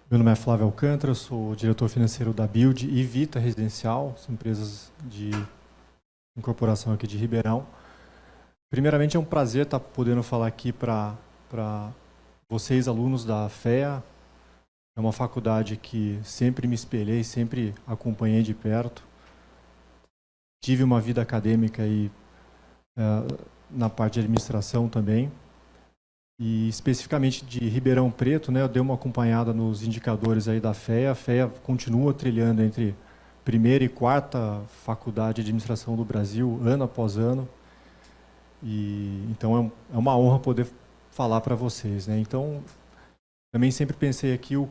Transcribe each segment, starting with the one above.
Meu nome é Flávio Alcântara, sou diretor financeiro da Build e Vita Residencial, são empresas de incorporação aqui de Ribeirão. Primeiramente, é um prazer estar podendo falar aqui para vocês, alunos da FEA. É uma faculdade que sempre me espelhei, sempre acompanhei de perto. Tive uma vida acadêmica aí, na parte de administração também. E especificamente de Ribeirão Preto, né, eu dei uma acompanhada nos indicadores aí da FEA. A FEA continua trilhando entre primeira e quarta faculdade de administração do Brasil, ano após ano. E então é uma honra poder falar para vocês, né? Então, também sempre pensei aqui o...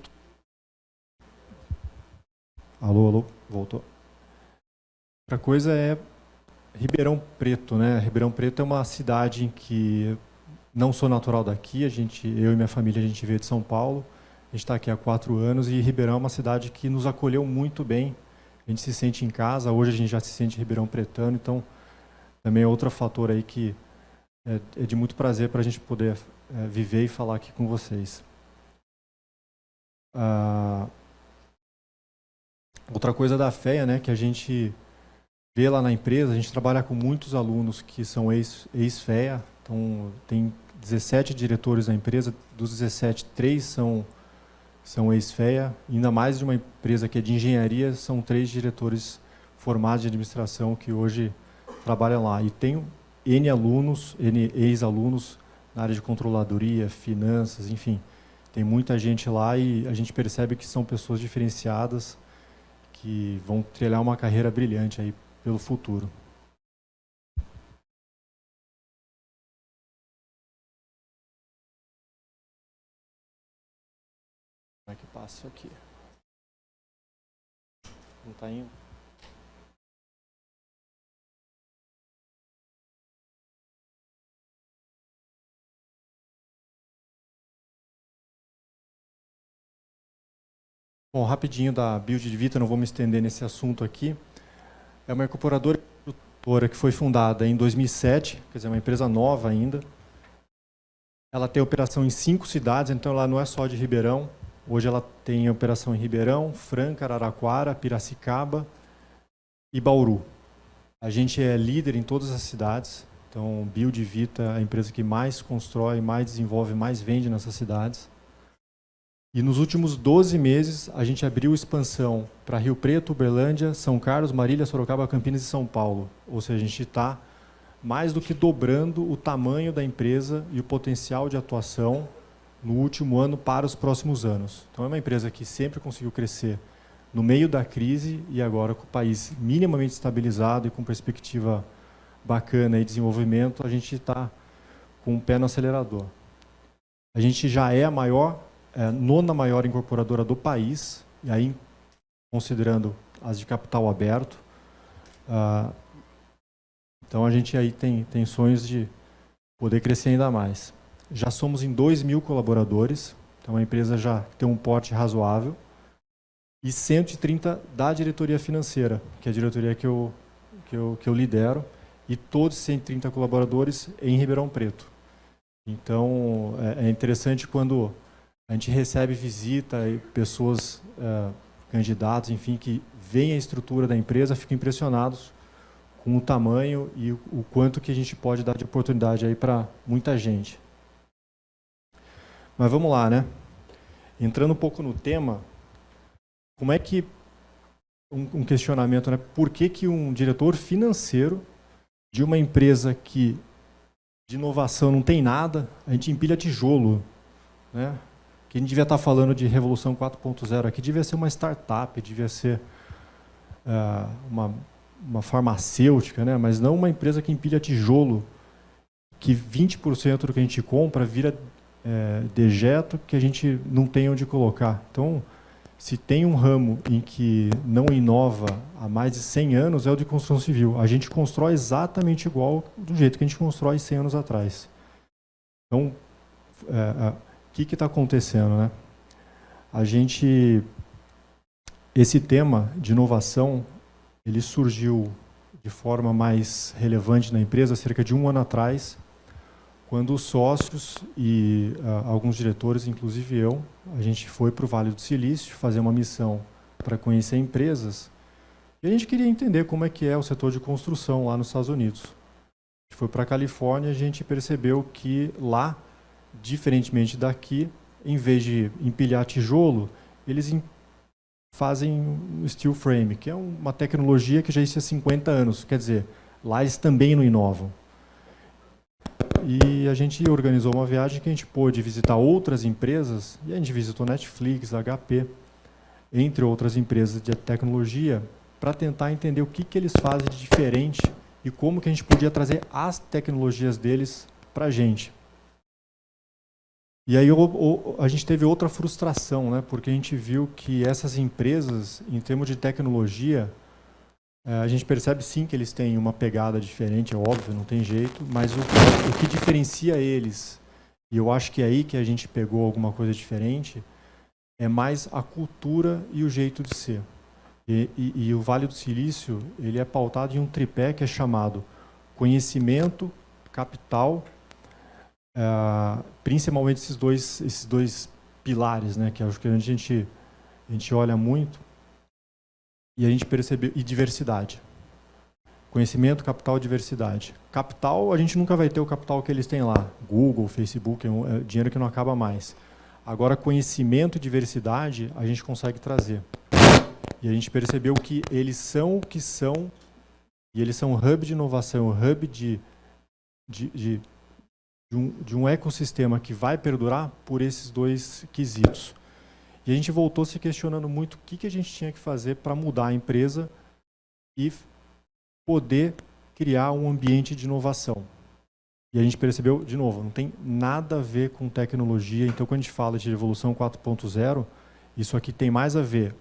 Alô, voltou. Outra coisa é Ribeirão Preto, né? Ribeirão Preto é uma cidade em que não sou natural daqui, eu e minha família, a gente veio de São Paulo, a gente está aqui há 4 anos e Ribeirão é uma cidade que nos acolheu muito bem, a gente se sente em casa, hoje a gente já se sente Ribeirão Pretano, então também é outro fator aí que é de muito prazer para a gente poder viver e falar aqui com vocês. Outra coisa da FEA, né, que a gente vê lá na empresa, a gente trabalha com muitos alunos que são ex-FEA, então tem 17 diretores na empresa, dos 17, 3 são ex-FEA, ainda mais de uma empresa que é de engenharia, são 3 diretores formados de administração que hoje trabalham lá. E tem N alunos, N ex-alunos na área de controladoria, finanças, enfim. Tem muita gente lá e a gente percebe que são pessoas diferenciadas que vão trilhar uma carreira brilhante aí pelo futuro. Como é que passa isso aqui? Não está indo? Bom, rapidinho da Build de Vita, não vou me estender nesse assunto aqui. É uma incorporadora que foi fundada em 2007, quer dizer, uma empresa nova ainda. Ela tem operação em 5 cidades, então ela não é só de Ribeirão. Hoje ela tem operação em Ribeirão, Franca, Araraquara, Piracicaba e Bauru. A gente é líder em todas as cidades, então Build Vita é a empresa que mais constrói, mais desenvolve, mais vende nessas cidades. E nos últimos 12 meses a gente abriu expansão para Rio Preto, Uberlândia, São Carlos, Marília, Sorocaba, Campinas e São Paulo. Ou seja, a gente está mais do que dobrando o tamanho da empresa e o potencial de atuação no último ano para os próximos anos. Então é uma empresa que sempre conseguiu crescer no meio da crise e agora com o país minimamente estabilizado e com perspectiva bacana e desenvolvimento, a gente está com o pé no acelerador. A gente já é a nona maior incorporadora do país, e aí considerando as de capital aberto. Então a gente aí tem sonhos de poder crescer ainda mais. Já somos em 2.000 colaboradores, então a empresa já tem um porte razoável, e 130 da diretoria financeira, que é a diretoria que eu lidero, e todos 130 colaboradores em Ribeirão Preto. Então é interessante quando a gente recebe visita e pessoas, candidatos, enfim, que veem a estrutura da empresa, ficam impressionados com o tamanho e o quanto que a gente pode dar de oportunidade aí para muita gente. Mas vamos lá, né? Entrando um pouco no tema, como é que um questionamento, né? Por que um diretor financeiro de uma empresa que de inovação não tem nada, a gente empilha tijolo, né? Que a gente devia estar falando de Revolução 4.0 aqui, devia ser uma startup, devia ser uma farmacêutica, né? Mas não uma empresa que empilha tijolo, que 20% do que a gente compra vira dejeto que a gente não tem onde colocar. Então, se tem um ramo em que não inova há mais de 100 anos, é o de construção civil. A gente constrói exatamente igual do jeito que a gente constrói 100 anos atrás. Então, o que está acontecendo, né? Esse tema de inovação, ele surgiu de forma mais relevante na empresa cerca de 1 ano atrás, quando os sócios e alguns diretores, inclusive eu, a gente foi para o Vale do Silício fazer uma missão para conhecer empresas, e a gente queria entender como é que é o setor de construção lá nos Estados Unidos. A gente foi para a Califórnia e a gente percebeu que lá, diferentemente daqui, em vez de empilhar tijolo, eles fazem steel frame, que é uma tecnologia que já existe há 50 anos. Quer dizer, lá eles também não inovam. E a gente organizou uma viagem que a gente pôde visitar outras empresas, e a gente visitou Netflix, HP, entre outras empresas de tecnologia, para tentar entender o que eles fazem de diferente e como que a gente podia trazer as tecnologias deles para a gente. E aí a gente teve outra frustração, né? Porque a gente viu que essas empresas, em termos de tecnologia, a gente percebe sim que eles têm uma pegada diferente, é óbvio, não tem jeito, mas o que diferencia eles, e eu acho que é aí que a gente pegou alguma coisa diferente, é mais a cultura e o jeito de ser. E o Vale do Silício, ele é pautado em um tripé que é chamado conhecimento, capital, principalmente esses dois pilares, né, que acho que a gente olha muito, e a gente percebeu, e diversidade. Conhecimento, capital, diversidade. Capital, a gente nunca vai ter o capital que eles têm lá. Google, Facebook, é dinheiro que não acaba mais. Agora, conhecimento e diversidade, a gente consegue trazer. E a gente percebeu que eles são o que são, e eles são um hub de inovação, um hub de um ecossistema que vai perdurar por esses dois quesitos. E a gente voltou se questionando muito o que a gente tinha que fazer para mudar a empresa e poder criar um ambiente de inovação. E a gente percebeu, de novo, não tem nada a ver com tecnologia. Então, quando a gente fala de Revolução 4.0, isso aqui tem mais a ver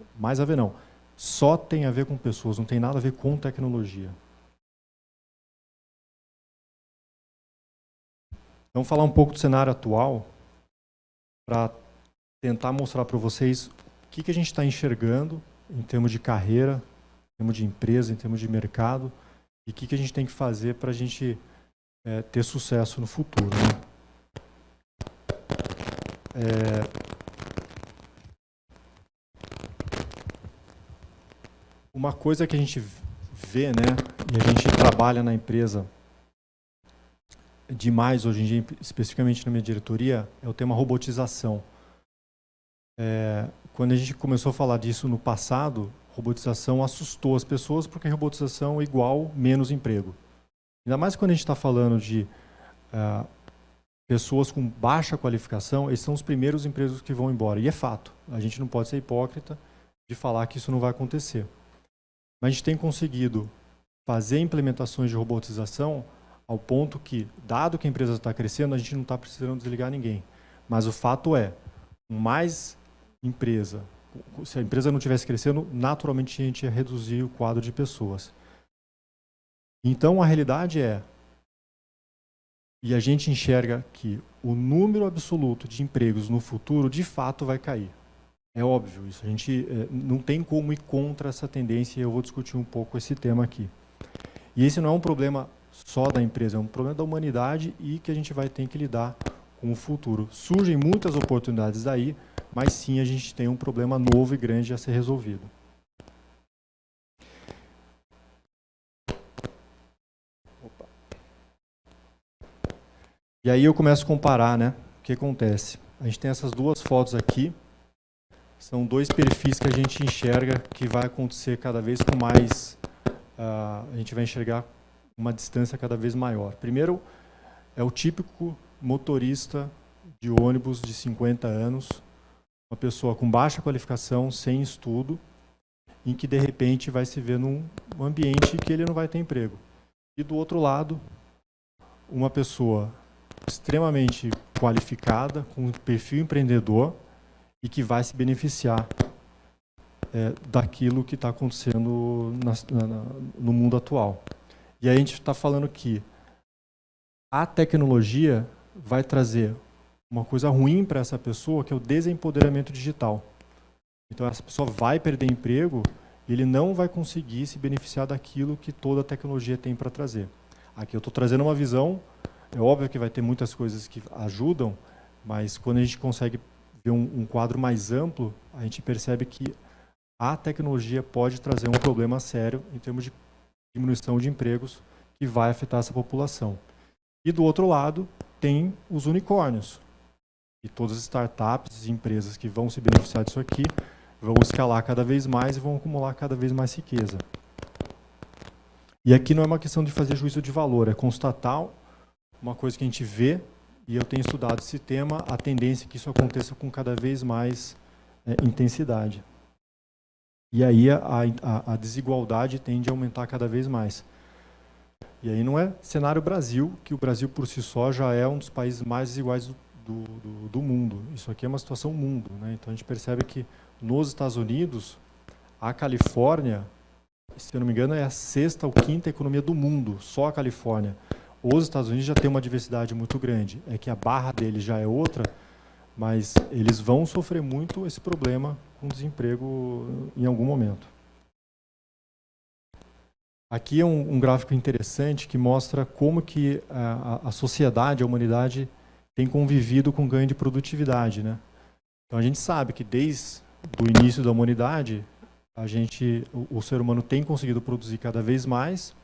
não, só tem a ver com pessoas, não tem nada a ver com tecnologia. Vamos falar um pouco do cenário atual, para tentar mostrar para vocês o que a gente está enxergando em termos de carreira, em termos de empresa, em termos de mercado, e o que a gente tem que fazer para a gente ter sucesso no futuro. Né? Uma coisa que a gente vê, né, e a gente trabalha na empresa demais hoje em dia, especificamente na minha diretoria, é o tema robotização. Quando a gente começou a falar disso no passado, robotização assustou as pessoas, porque robotização é igual menos emprego. Ainda mais quando a gente está falando de pessoas com baixa qualificação, esses são os primeiros empregos que vão embora. E é fato, a gente não pode ser hipócrita de falar que isso não vai acontecer. Mas a gente tem conseguido fazer implementações de robotização ao ponto que, dado que a empresa está crescendo, a gente não está precisando desligar ninguém. Mas o fato é, mais empresa, se a empresa não estivesse crescendo, naturalmente a gente ia reduzir o quadro de pessoas. Então, a realidade e a gente enxerga que o número absoluto de empregos no futuro, de fato, vai cair. É óbvio isso. A gente não tem como ir contra essa tendência, e eu vou discutir um pouco esse tema aqui. E esse não é um problema só da empresa, é um problema da humanidade e que a gente vai ter que lidar com o futuro. Surgem muitas oportunidades daí, mas sim a gente tem um problema novo e grande a ser resolvido. Opa. E aí eu começo a comparar, né? O que acontece? A gente tem essas duas fotos aqui, são dois perfis que a gente enxerga que vai acontecer cada vez com mais, a gente vai enxergar uma distância cada vez maior. Primeiro, é o típico motorista de ônibus de 50 anos, uma pessoa com baixa qualificação, sem estudo, em que de repente vai se ver num ambiente que ele não vai ter emprego. E do outro lado, uma pessoa extremamente qualificada, com um perfil empreendedor e que vai se beneficiar daquilo que está acontecendo no mundo atual. E aí a gente está falando que a tecnologia vai trazer uma coisa ruim para essa pessoa, que é o desempoderamento digital. Então essa pessoa vai perder emprego e ele não vai conseguir se beneficiar daquilo que toda a tecnologia tem para trazer. Aqui eu estou trazendo uma visão É óbvio que vai ter muitas coisas que ajudam, mas quando a gente consegue ver um quadro mais amplo, a gente percebe que a tecnologia pode trazer um problema sério em termos de diminuição de empregos que vai afetar essa população. E do outro lado, tem os unicórnios. E todas as startups e empresas que vão se beneficiar disso aqui vão escalar cada vez mais e vão acumular cada vez mais riqueza. E aqui não é uma questão de fazer juízo de valor, é constatar uma coisa que a gente vê, e eu tenho estudado esse tema, a tendência é que isso aconteça com cada vez mais intensidade. E aí a desigualdade tende a aumentar cada vez mais. E aí não é cenário Brasil, que o Brasil por si só já é um dos países mais desiguais do mundo. Isso aqui é uma situação mundo, né? Então a gente percebe que nos Estados Unidos, a Califórnia, se eu não me engano, é a 6ª ou 5ª economia do mundo, só a Califórnia. Os Estados Unidos já tem uma diversidade muito grande. É que a barra deles já é outra, mas eles vão sofrer muito esse problema com desemprego em algum momento. Aqui é um gráfico interessante que mostra como que a sociedade, a humanidade, tem convivido com ganho de produtividade, né? Então a gente sabe que desde o início da humanidade, o ser humano tem conseguido produzir cada vez mais,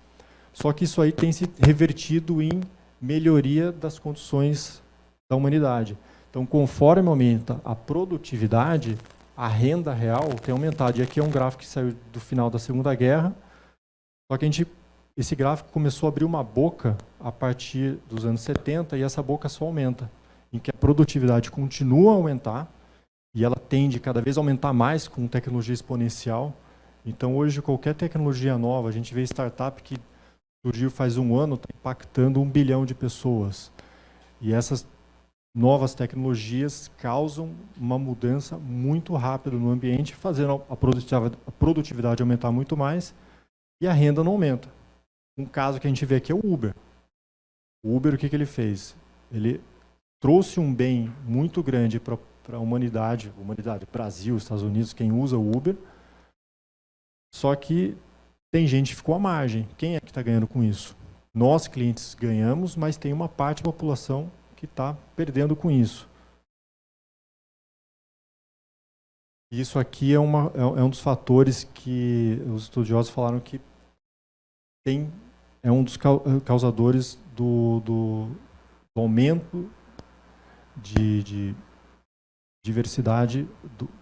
só que isso aí tem se revertido em melhoria das condições da humanidade. Então, conforme aumenta a produtividade, a renda real tem aumentado. E aqui é um gráfico que saiu do final da Segunda Guerra, só que esse gráfico começou a abrir uma boca a partir dos anos 70 e essa boca só aumenta, em que a produtividade continua a aumentar e ela tende cada vez a aumentar mais com tecnologia exponencial. Então, hoje, qualquer tecnologia nova, a gente vê startup que surgiu faz um ano, está impactando 1 bilhão de pessoas. E essas novas tecnologias causam uma mudança muito rápida no ambiente, fazendo a produtividade aumentar muito mais e a renda não aumenta. Um caso que a gente vê aqui é o Uber. O Uber, o que ele fez? Ele trouxe um bem muito grande para a humanidade, Brasil, Estados Unidos, quem usa o Uber, só que tem gente que ficou à margem. Quem é que está ganhando com isso? Nós, clientes, ganhamos, mas tem uma parte da população que está perdendo com isso. Isso aqui é um dos fatores que os estudiosos falaram que é um dos causadores do aumento de diversidade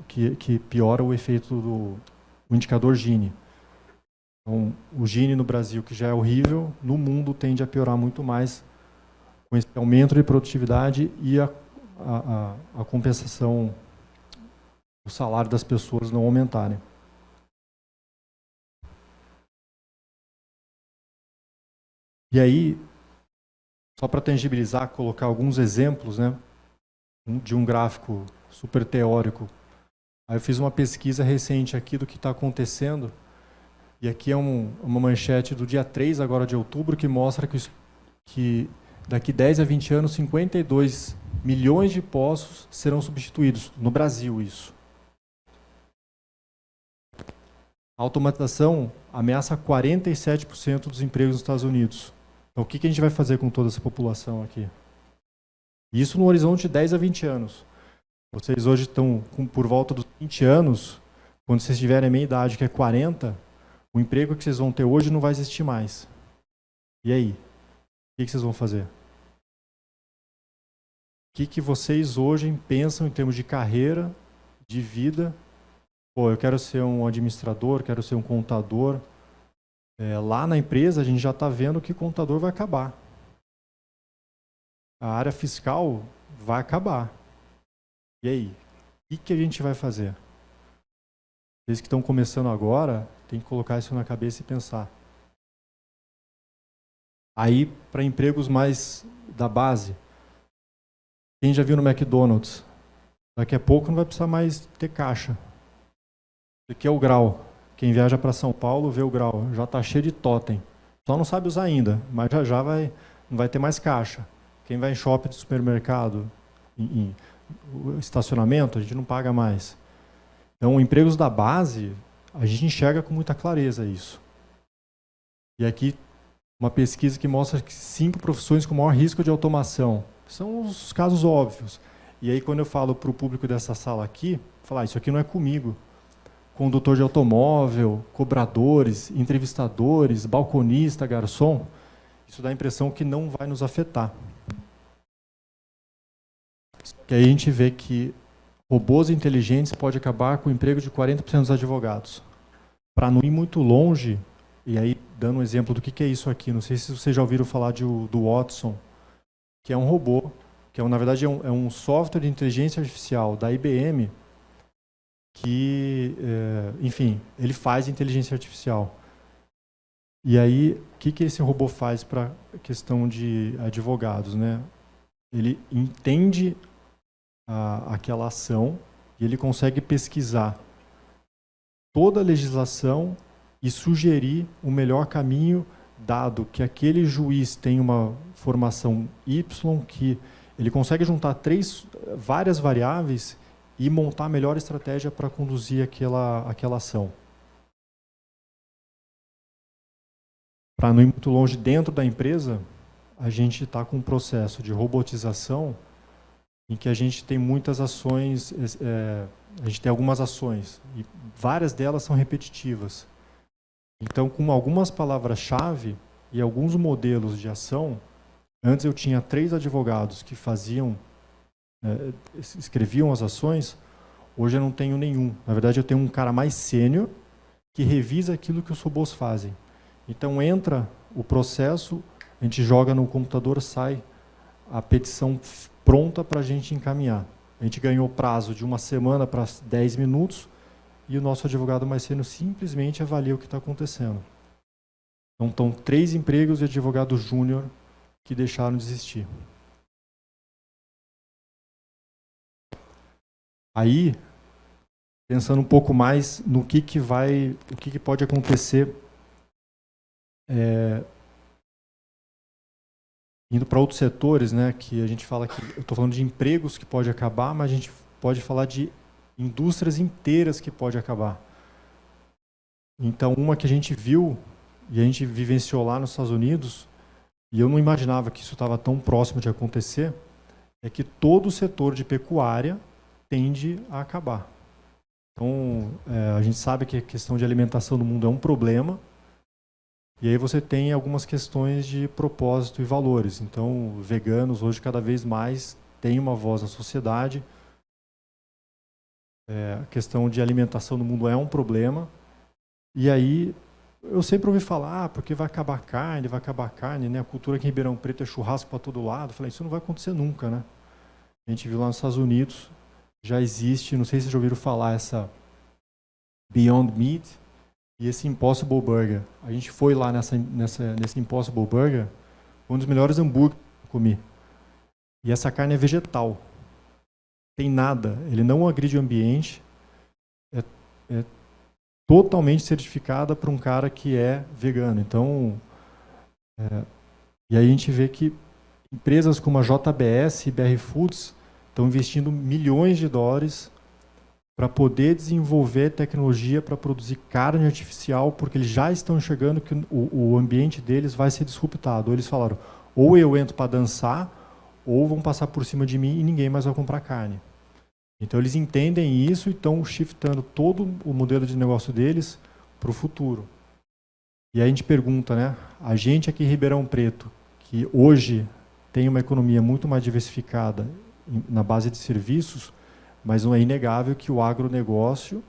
que piora o efeito do indicador Gini. Então, o Gini no Brasil, que já é horrível, no mundo tende a piorar muito mais com esse aumento de produtividade e a compensação, o salário das pessoas não aumentarem. E aí, só para tangibilizar, colocar alguns exemplos, né, de um gráfico super teórico. Aí eu fiz uma pesquisa recente aqui do que está acontecendo, e aqui é uma manchete do dia 3 agora de outubro, que mostra que daqui 10 a 20 anos, 52 milhões de postos serão substituídos. No Brasil, isso. A automatização ameaça 47% dos empregos nos Estados Unidos. Então, o que a gente vai fazer com toda essa população aqui? Isso no horizonte de 10 a 20 anos. Vocês hoje estão por volta dos 20 anos, quando vocês tiverem a minha idade, que é 40, o emprego que vocês vão ter hoje não vai existir mais. E aí? O que vocês vão fazer? O que vocês hoje pensam em termos de carreira, de vida? Pô, eu quero ser um administrador, quero ser um contador. Lá na empresa, a gente já está vendo que contador vai acabar. A área fiscal vai acabar. E aí? O que a gente vai fazer? Vocês que estão começando agora, tem que colocar isso na cabeça e pensar. Aí, para empregos mais da base, quem já viu no McDonald's, daqui a pouco não vai precisar mais ter caixa. Isso aqui é o grau. Quem viaja para São Paulo vê o grau. Já está cheio de totem. Só não sabe usar ainda, mas já não vai ter mais caixa. Quem vai em shopping de supermercado, em estacionamento, a gente não paga mais. Então, empregos da base, a gente enxerga com muita clareza isso. E aqui uma pesquisa que mostra que 5 profissões com maior risco de automação. São os casos óbvios. E aí, quando eu falo para o público dessa sala aqui, falar, isso aqui não é comigo. Condutor de automóvel, cobradores, entrevistadores, balconista, garçom, isso dá a impressão que não vai nos afetar. Que aí a gente vê que robôs inteligentes podem acabar com o emprego de 40% dos advogados. Para não ir muito longe, e aí dando um exemplo do que é isso aqui, não sei se vocês já ouviram falar do Watson, que é um robô, que na verdade é um software de inteligência artificial da IBM, que, enfim, ele faz inteligência artificial. E aí, o que esse robô faz para a questão de advogados, né? Ele entende aquela ação e ele consegue pesquisar toda a legislação e sugerir o melhor caminho, dado que aquele juiz tem uma formação Y, que ele consegue juntar várias variáveis e montar a melhor estratégia para conduzir aquela ação. Para não ir muito longe dentro da empresa, a gente está com um processo de robotização em que a gente tem muitas ações, a gente tem algumas ações, e várias delas são repetitivas. Então, com algumas palavras-chave e alguns modelos de ação, antes eu tinha 3 advogados que escreviam as ações, hoje eu não tenho nenhum. Na verdade, eu tenho um cara mais sênior que revisa aquilo que os robôs fazem. Então, entra o processo, a gente joga no computador, sai a petição pronta para a gente encaminhar. A gente ganhou prazo de 1 semana para 10 minutos e o nosso advogado mais sênior simplesmente avalia o que está acontecendo. Então, estão 3 empregos de advogado júnior que deixaram de existir. Aí, pensando um pouco mais no que pode acontecer, indo para outros setores, né, que a gente fala que, eu estou falando de empregos que pode acabar, mas a gente pode falar de indústrias inteiras que pode acabar. Então, uma que a gente viu e a gente vivenciou lá nos Estados Unidos, e eu não imaginava que isso estava tão próximo de acontecer, é que todo o setor de pecuária tende a acabar. Então, a gente sabe que a questão de alimentação no mundo é um problema, e aí você tem algumas questões de propósito e valores. Então, veganos hoje cada vez mais têm uma voz na sociedade. A questão de alimentação no mundo é um problema. E aí, eu sempre ouvi falar, porque vai acabar a carne, né? A cultura aqui em Ribeirão Preto é churrasco para todo lado. Eu falei, isso não vai acontecer nunca, né? A gente viu lá nos Estados Unidos, já existe, não sei se vocês já ouviram falar, essa Beyond Meat, e esse Impossible Burger. A gente foi lá nesse Impossible Burger, um dos melhores hambúrgueres que eu comi. E essa carne é vegetal. Tem nada, ele não agride o ambiente, é totalmente certificada para um cara que é vegano. Então, e aí a gente vê que empresas como a JBS e BR Foods estão investindo milhões de dólares para poder desenvolver tecnologia para produzir carne artificial, porque eles já estão enxergando que o ambiente deles vai ser disruptado. Ou eles falaram, ou eu entro para dançar, ou vão passar por cima de mim e ninguém mais vai comprar carne. Então eles entendem isso e estão shiftando todo o modelo de negócio deles para o futuro. E aí a gente pergunta, né, a gente aqui em Ribeirão Preto, que hoje tem uma economia muito mais diversificada na base de serviços, mas não é inegável que o agronegócio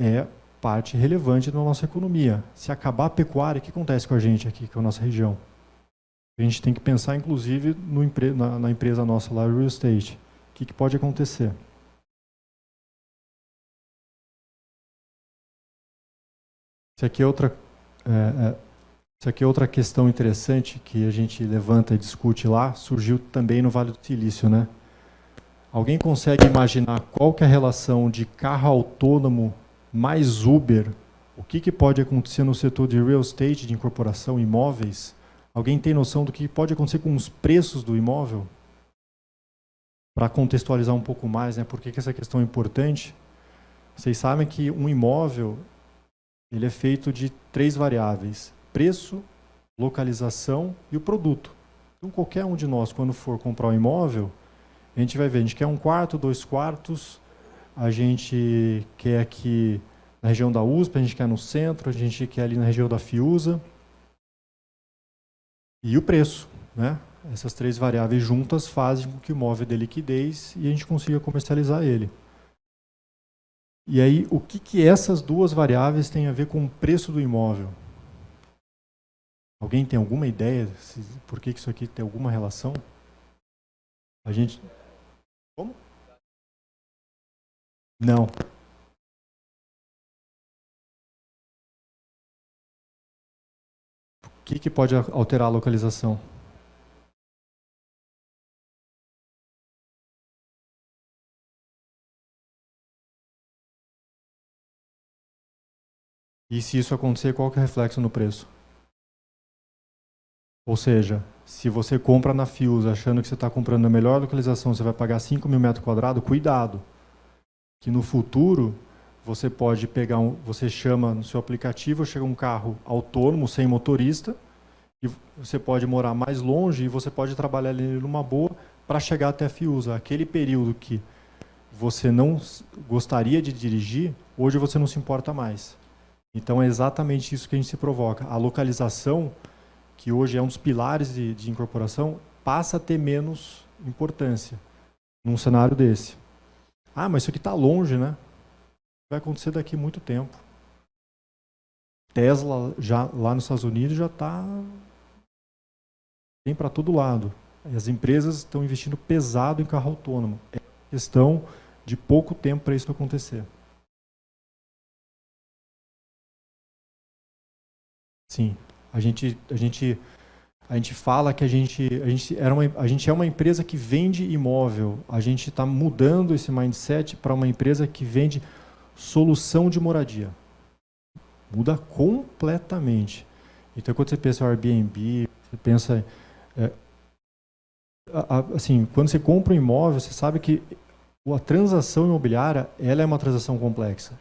é parte relevante da nossa economia. Se acabar a pecuária, o que acontece com a gente aqui, com a nossa região? A gente tem que pensar, inclusive, na empresa nossa lá, Real Estate. O que pode acontecer? Isso aqui é outra questão interessante que a gente levanta e discute lá, surgiu também no Vale do Silício, né? Alguém consegue imaginar qual que é a relação de carro autônomo mais Uber? O que pode acontecer no setor de real estate, de incorporação, imóveis? Alguém tem noção do que pode acontecer com os preços do imóvel? Para contextualizar um pouco mais, né, por que essa questão é importante? Vocês sabem que um imóvel ele é feito de 3 variáveis: preço, localização e o produto. Então, qualquer um de nós, quando for comprar um imóvel, a gente vai ver, a gente quer 1 quarto, 2 quartos, a gente quer aqui na região da USP, a gente quer no centro, a gente quer ali na região da Fiusa. E o preço, né? Essas 3 variáveis juntas fazem com que o imóvel dê liquidez e a gente consiga comercializar ele. E aí, o que essas 2 variáveis têm a ver com o preço do imóvel? Alguém tem alguma ideia por que isso aqui tem alguma relação? A gente... Como? Não. O que pode alterar a localização? E se isso acontecer, qual que é o reflexo no preço? Ou seja, se você compra na Fiusa achando que você está comprando na melhor localização, você vai pagar 5.000 metros quadrados, cuidado. Que no futuro, você pode pegar, você chama no seu aplicativo, chega um carro autônomo, sem motorista, e você pode morar mais longe e você pode trabalhar ali numa boa para chegar até a Fiusa. Aquele período que você não gostaria de dirigir, hoje você não se importa mais. Então é exatamente isso que a gente se provoca. A localização, que hoje é um dos pilares de incorporação, passa a ter menos importância num cenário desse. Ah, mas isso aqui está longe, né? Vai acontecer daqui a muito tempo. Tesla, já, lá nos Estados Unidos, já está... Tem para todo lado. As empresas estão investindo pesado em carro autônomo. É questão de pouco tempo para isso acontecer. Sim. A gente fala que a gente é uma empresa que vende imóvel. A gente está mudando esse mindset para uma empresa que vende solução de moradia. Muda completamente. Então, quando você pensa em Airbnb, você pensa... assim, quando você compra um imóvel, você sabe que a transação imobiliária ela é uma transação complexa.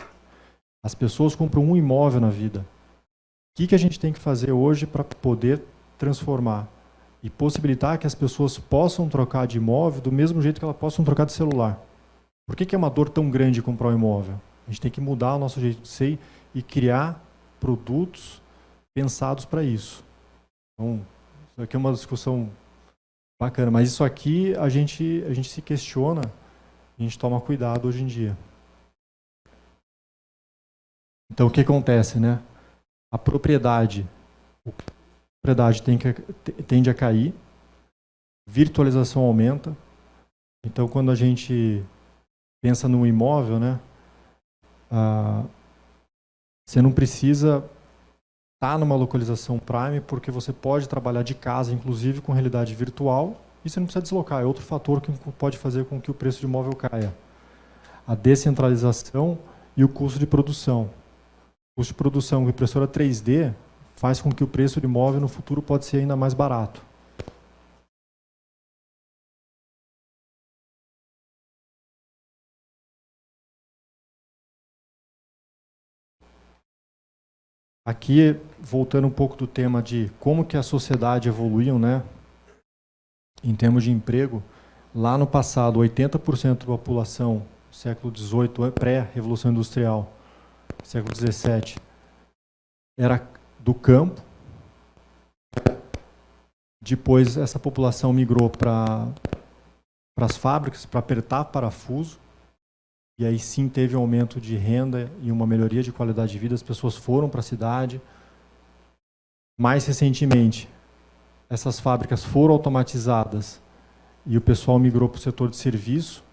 As pessoas compram um imóvel na vida. O que a gente tem que fazer hoje para poder transformar e possibilitar que as pessoas possam trocar de imóvel do mesmo jeito que elas possam trocar de celular? Por que é uma dor tão grande comprar um imóvel? A gente tem que mudar o nosso jeito de ser e criar produtos pensados para isso. Então, isso aqui é uma discussão bacana, mas isso aqui a gente se questiona, a gente toma cuidado hoje em dia. Então, o que acontece, né? A propriedade tende a cair, virtualização aumenta. Então, quando a gente pensa no imóvel, né, você não precisa estar numa localização prime, porque você pode trabalhar de casa, inclusive com realidade virtual, e você não precisa deslocar. É outro fator que pode fazer com que o preço de imóvel caia. A descentralização e o custo de produção. O custo de produção com impressora 3D faz com que o preço de imóvel no futuro pode ser ainda mais barato. Aqui, voltando um pouco do tema de como que a sociedade evoluiu, né? Em termos de emprego, lá no passado, 80% da população, século XVIII, pré-revolução industrial, século XVII, era do campo. Depois, essa população migrou para as fábricas, para apertar parafuso. E aí sim teve um aumento de renda e uma melhoria de qualidade de vida. As pessoas foram para a cidade. Mais recentemente, essas fábricas foram automatizadas e o pessoal migrou para o setor de serviço.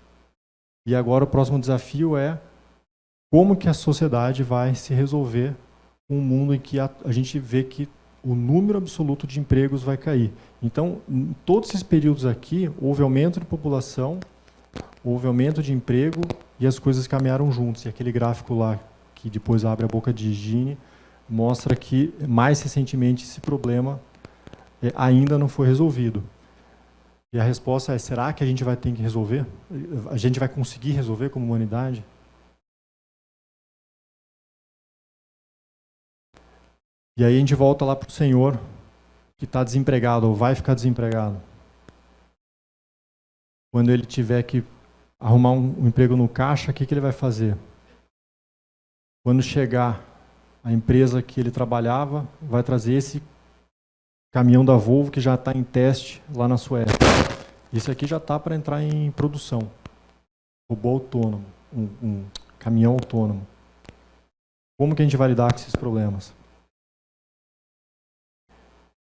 E agora o próximo desafio é como que a sociedade vai se resolver com um mundo em que a gente vê que o número absoluto de empregos vai cair. Então, em todos esses períodos aqui, houve aumento de população, houve aumento de emprego e as coisas caminharam juntos. E aquele gráfico lá, que depois abre a boca de Gini, mostra que, mais recentemente, esse problema ainda não foi resolvido. E a resposta é, será que a gente vai ter que resolver? A gente vai conseguir resolver como humanidade? E aí a gente volta lá para o Senhor, que está desempregado ou vai ficar desempregado? Quando ele tiver que arrumar um emprego no caixa, o que ele vai fazer? Quando chegar a empresa que ele trabalhava, vai trazer esse caminhão da Volvo que já está em teste lá na Suécia. Isso aqui já está para entrar em produção. Robô autônomo, um caminhão autônomo. Como que a gente vai lidar com esses problemas?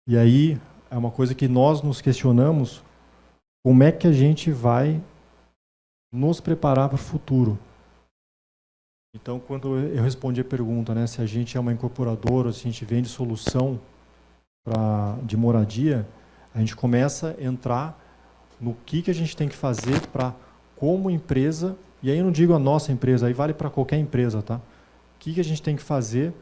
E aí é uma coisa que nós nos questionamos, como é que a gente vai nos preparar para o futuro? Então, quando eu respondi a pergunta, né, se a gente é uma incorporadora, ou se a gente vende solução de moradia, a gente começa a entrar no que a gente tem que fazer para, como empresa, e aí eu não digo a nossa empresa, aí vale para qualquer empresa, tá? O que a gente tem que fazer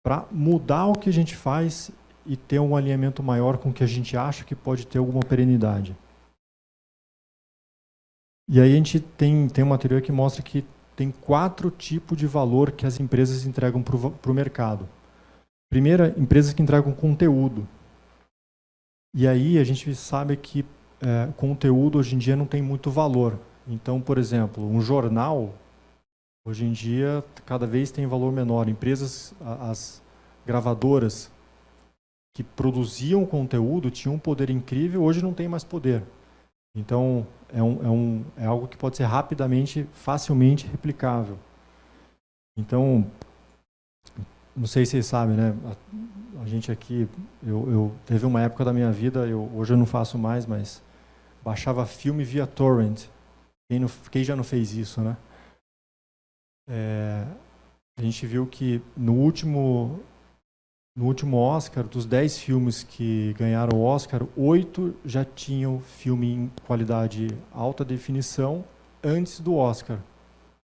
para mudar o que a gente faz e ter um alinhamento maior com o que a gente acha que pode ter alguma perenidade. E aí a gente tem uma teoria que mostra que tem 4 tipos de valor que as empresas entregam para o mercado. Primeira, empresas que entregam conteúdo. E aí a gente sabe que conteúdo hoje em dia não tem muito valor. Então, por exemplo, um jornal, hoje em dia, cada vez tem valor menor. Empresas, as gravadoras que produziam conteúdo tinham um poder incrível, hoje não tem mais poder. Então, é algo que pode ser rapidamente, facilmente replicável. Então, não sei se vocês sabem, né? A gente aqui, eu teve uma época da minha vida, hoje eu não faço mais, mas baixava filme via torrent. Quem já não fez isso, né? A gente viu que no último Oscar, dos 10 filmes que ganharam o Oscar, 8 já tinham filme em qualidade alta definição antes do Oscar,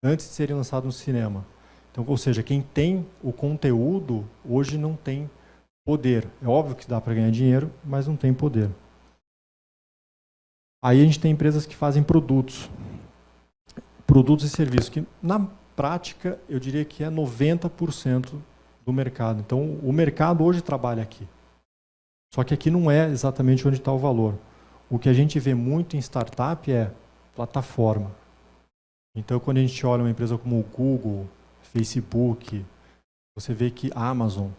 antes de serem lançados no cinema. Então, ou seja, quem tem o conteúdo hoje não tem poder. É óbvio que dá para ganhar dinheiro, mas não tem poder. Aí a gente tem empresas que fazem produtos e serviços, que na prática eu diria que é 90% do mercado. Então, o mercado hoje trabalha aqui. Só que aqui não é exatamente onde está o valor. O que a gente vê muito em startup é plataforma. Então, quando a gente olha uma empresa como o Google, Facebook, você vê que Amazon,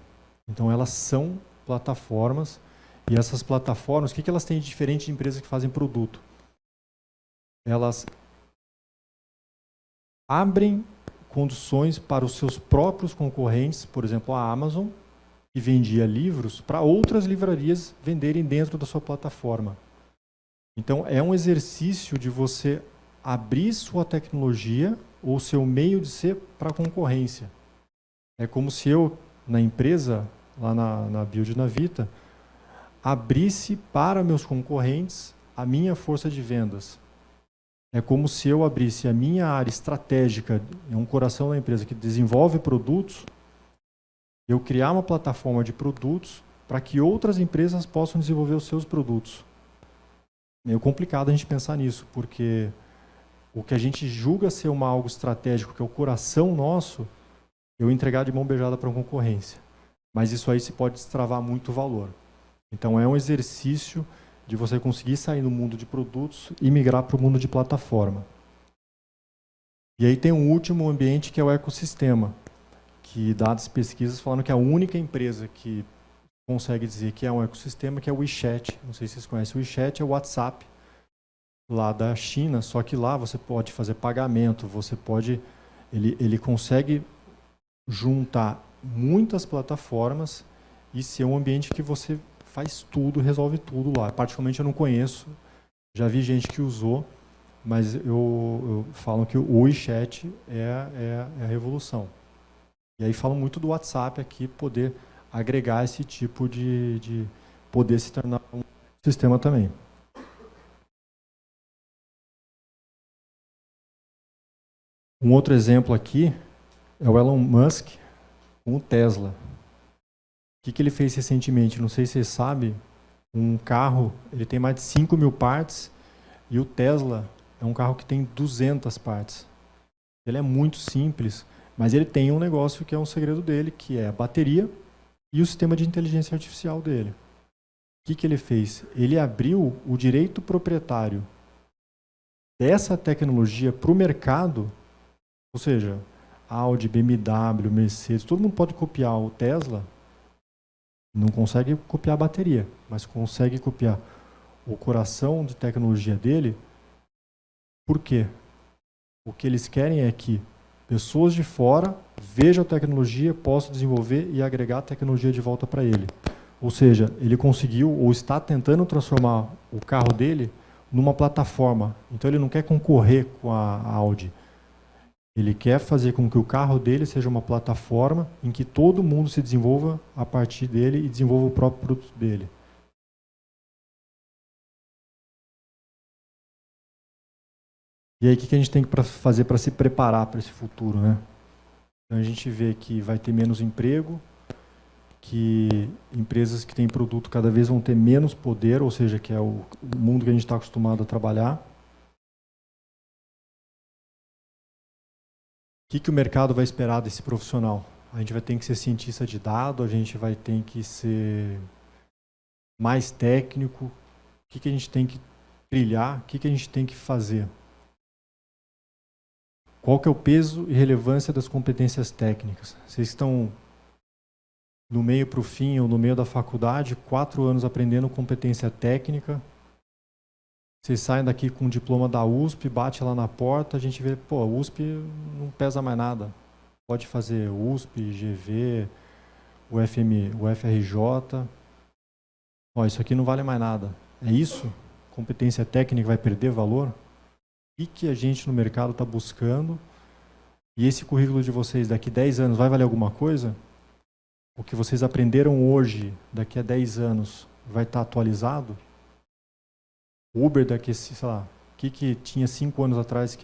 então elas são plataformas, e essas plataformas, o que elas têm de diferente de empresas que fazem produto? Elas abrem condições para os seus próprios concorrentes, por exemplo, a Amazon, que vendia livros, para outras livrarias venderem dentro da sua plataforma. Então, é um exercício de você abrir sua tecnologia ou seu meio de ser para a concorrência. É como se eu, na empresa, lá na Build na Vita, abrisse para meus concorrentes a minha força de vendas. É como se eu abrisse a minha área estratégica, é um coração da empresa que desenvolve produtos, eu criar uma plataforma de produtos para que outras empresas possam desenvolver os seus produtos. É meio complicado a gente pensar nisso, porque o que a gente julga ser algo estratégico, que é o coração nosso, eu entregar de mão beijada para a concorrência. Mas isso aí se pode destravar muito valor. Então é um exercício de você conseguir sair do mundo de produtos e migrar para o mundo de plataforma. E aí tem um último ambiente que é o ecossistema, que dados pesquisas falaram que a única empresa que consegue dizer que é um ecossistema, que é o WeChat. Não sei se vocês conhecem o WeChat, é o WhatsApp lá da China, só que lá você pode fazer pagamento, ele consegue juntar muitas plataformas e ser um ambiente que você faz tudo, resolve tudo lá. Particularmente eu não conheço, já vi gente que usou, mas eu falo que o WeChat é a revolução. E aí falam muito do WhatsApp aqui, poder agregar esse tipo de poder se tornar um sistema também. Um outro exemplo aqui é o Elon Musk com o Tesla. O que ele fez recentemente? Não sei se vocês sabem, um carro ele tem mais de 5.000 partes e o Tesla é um carro que tem 200 partes. Ele é muito simples, mas ele tem um negócio que é um segredo dele, que é a bateria e o sistema de inteligência artificial dele. O que ele fez? Ele abriu o direito proprietário dessa tecnologia para o mercado, ou seja, Audi, BMW, Mercedes, todo mundo pode copiar o Tesla, não consegue copiar a bateria, mas consegue copiar o coração de tecnologia dele. Por quê? O que eles querem é que pessoas de fora vejam a tecnologia, possam desenvolver e agregar a tecnologia de volta para ele. Ou seja, ele conseguiu ou está tentando transformar o carro dele numa plataforma. Então ele não quer concorrer com a Audi. Ele quer fazer com que o carro dele seja uma plataforma em que todo mundo se desenvolva a partir dele e desenvolva o próprio produto dele. E aí, o que a gente tem que fazer para se preparar para esse futuro, né? Então, a gente vê que vai ter menos emprego, que empresas que têm produto cada vez vão ter menos poder, ou seja, que é o mundo que a gente está acostumado a trabalhar. O que o mercado vai esperar desse profissional? A gente vai ter que ser cientista de dado, a gente vai ter que ser mais técnico. O que a gente tem que trilhar? O que a gente tem que fazer? Qual que é o peso e relevância das competências técnicas? Vocês estão no meio para o fim ou no meio da faculdade, 4 anos aprendendo competência técnica. Vocês saem daqui com o diploma da USP, bate lá na porta, a gente vê, pô, a USP não pesa mais nada. Pode fazer USP, GV, o FRJ. Ó, isso aqui não vale mais nada. É isso? Competência técnica vai perder valor? O que a gente no mercado está buscando? E esse currículo de vocês daqui a 10 anos vai valer alguma coisa? O que vocês aprenderam hoje, daqui a 10 anos, vai estar atualizado? Uber daqui, sei lá, o que tinha 5 anos atrás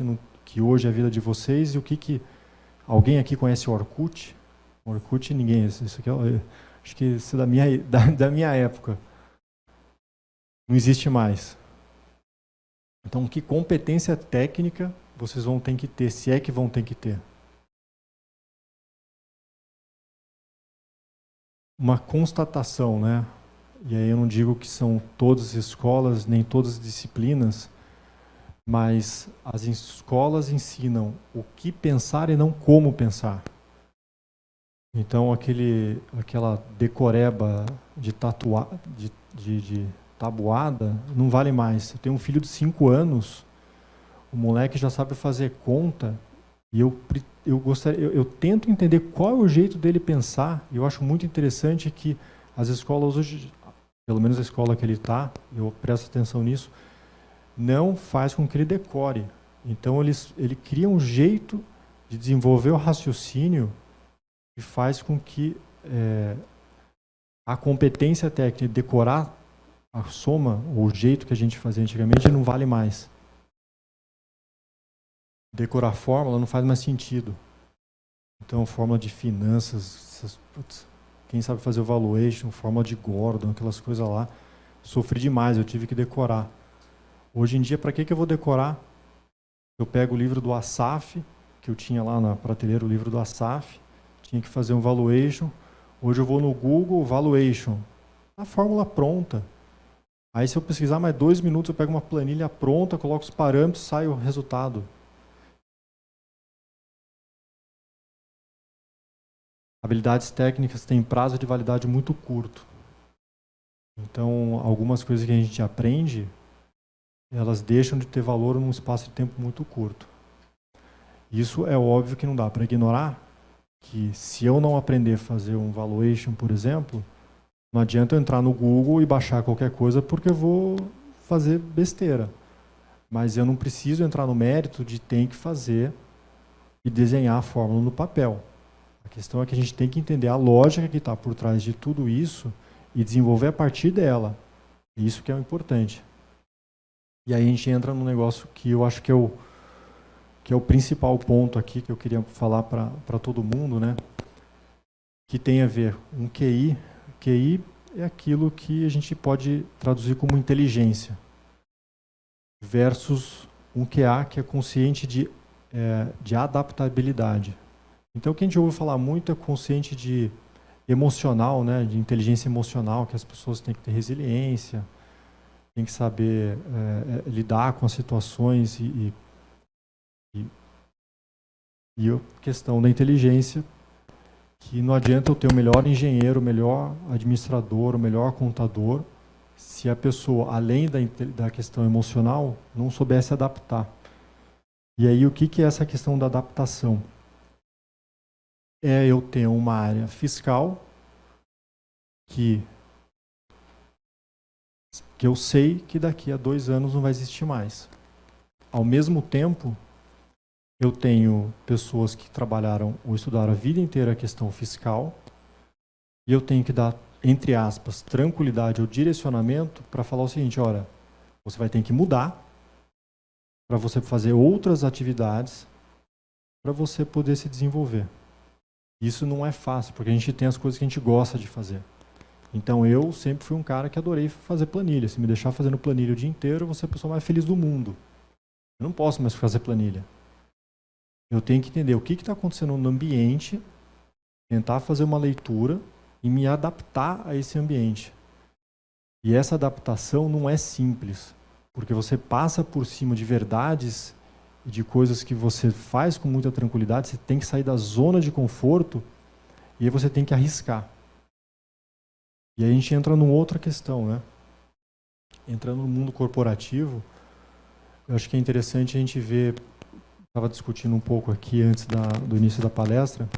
que hoje é a vida de vocês, e o que alguém aqui conhece o Orkut? O Orkut ninguém, isso aqui acho que isso é da minha época. Não existe mais. Então, que competência técnica vocês vão ter que ter, se é que vão ter que ter? Uma constatação, né? E aí eu não digo que são todas as escolas, nem todas as disciplinas, mas as escolas ensinam o que pensar e não como pensar. Então, aquela decoreba de tabuada não vale mais. Eu tenho um filho de 5 anos, o moleque já sabe fazer conta, e eu tento entender qual é o jeito dele pensar, e eu acho muito interessante que as escolas hoje, pelo menos a escola que ele está, eu presto atenção nisso, não faz com que ele decore. Então, ele cria um jeito de desenvolver o raciocínio que faz com que a competência técnica de decorar a soma, ou o jeito que a gente fazia antigamente, não vale mais. Decorar a fórmula não faz mais sentido. Então, fórmula de finanças, quem sabe fazer o valuation, fórmula de Gordon, aquelas coisas lá, sofri demais, eu tive que decorar. Hoje em dia, para que eu vou decorar? Eu pego o livro do Asaf, que eu tinha lá na prateleira, o livro do Asaf, tinha que fazer um valuation. Hoje eu vou no Google, valuation, a fórmula pronta. Aí, se eu pesquisar mais 2 minutos, eu pego uma planilha pronta, coloco os parâmetros, sai o resultado. Habilidades técnicas têm prazo de validade muito curto. Então, algumas coisas que a gente aprende, elas deixam de ter valor num espaço de tempo muito curto. Isso é óbvio que não dá para ignorar, que se eu não aprender a fazer um valuation, por exemplo, não adianta eu entrar no Google e baixar qualquer coisa porque eu vou fazer besteira. Mas eu não preciso entrar no mérito de ter que fazer e desenhar a fórmula no papel. A questão é que a gente tem que entender a lógica que está por trás de tudo isso e desenvolver a partir dela. Isso que é o importante. E aí a gente entra num negócio que eu acho que é o principal ponto aqui que eu queria falar para todo mundo, né? Que tem a ver com QI. QI é aquilo que a gente pode traduzir como inteligência, versus um QA, que é consciente de adaptabilidade. Então, o que a gente ouve falar muito é consciente de emocional, né, de inteligência emocional, que as pessoas têm que ter resiliência, têm que saber lidar com as situações e a questão da inteligência, que não adianta eu ter o melhor engenheiro, o melhor administrador, o melhor contador, se a pessoa, além da questão emocional, não soubesse adaptar. E aí, o que é essa questão da adaptação? É eu ter uma área fiscal que eu sei que daqui a 2 anos não vai existir mais. Ao mesmo tempo, eu tenho pessoas que trabalharam ou estudaram a vida inteira a questão fiscal e eu tenho que dar, entre aspas, tranquilidade ou direcionamento para falar o seguinte, olha, você vai ter que mudar para você fazer outras atividades para você poder se desenvolver. Isso não é fácil, porque a gente tem as coisas que a gente gosta de fazer. Então eu sempre fui um cara que adorei fazer planilha. Se me deixar fazendo planilha o dia inteiro, eu vou ser a pessoa mais feliz do mundo. Eu não posso mais fazer planilha. Eu tenho que entender o que está acontecendo no ambiente, tentar fazer uma leitura e me adaptar a esse ambiente. E essa adaptação não é simples, porque você passa por cima de verdades e de coisas que você faz com muita tranquilidade, você tem que sair da zona de conforto e aí você tem que arriscar. E aí a gente entra numa outra questão, né? Entrando no mundo corporativo, eu acho que é interessante a gente ver, estava discutindo um pouco aqui antes do início da palestra,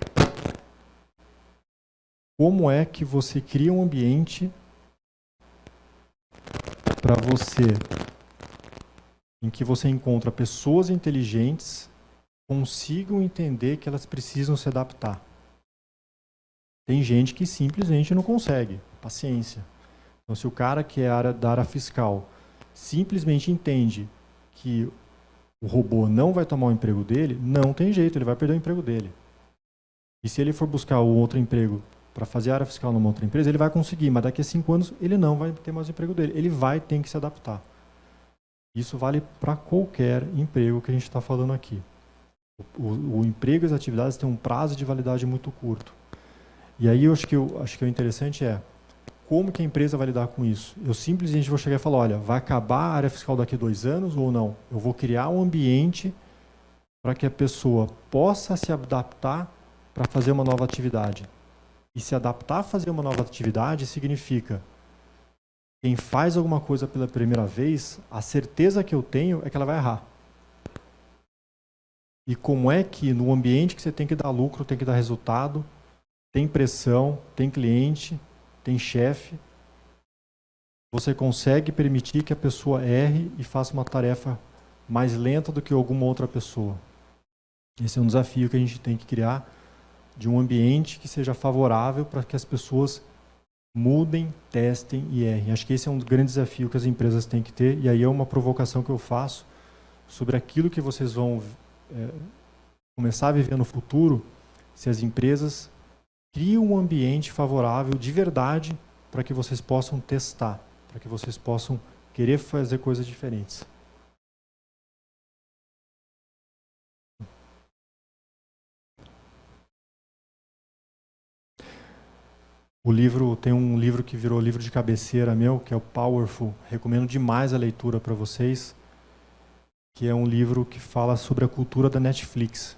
como é que você cria um ambiente para você, em que você encontra pessoas inteligentes, consigam entender que elas precisam se adaptar. Tem gente que simplesmente não consegue, paciência. Então, se o cara que é da área fiscal simplesmente entende que o robô não vai tomar o emprego dele, não tem jeito, ele vai perder o emprego dele. E se ele for buscar o outro emprego para fazer a área fiscal numa outra empresa, ele vai conseguir, mas daqui a 5 anos ele não vai ter mais o emprego dele. Ele vai ter que se adaptar. Isso vale para qualquer emprego que a gente está falando aqui. O emprego e as atividades têm um prazo de validade muito curto. E aí eu acho que o interessante é como que a empresa vai lidar com isso. Eu simplesmente vou chegar e falar, olha, vai acabar a área fiscal daqui a 2 anos ou não? Eu vou criar um ambiente para que a pessoa possa se adaptar para fazer uma nova atividade. E se adaptar a fazer uma nova atividade significa quem faz alguma coisa pela primeira vez, a certeza que eu tenho é que ela vai errar. E como é que no ambiente que você tem que dar lucro, tem que dar resultado, tem pressão, tem cliente, tem chefe, você consegue permitir que a pessoa erre e faça uma tarefa mais lenta do que alguma outra pessoa. Esse é um desafio que a gente tem que criar de um ambiente que seja favorável para que as pessoas mudem, testem e errem. Acho que esse é um grande desafio que as empresas têm que ter, e aí é uma provocação que eu faço sobre aquilo que vocês vão começar a viver no futuro, se as empresas criam um ambiente favorável de verdade para que vocês possam testar, para que vocês possam querer fazer coisas diferentes. Tem um livro que virou livro de cabeceira meu, que é o Powerful. Recomendo demais a leitura para vocês, que é um livro que fala sobre a cultura da Netflix,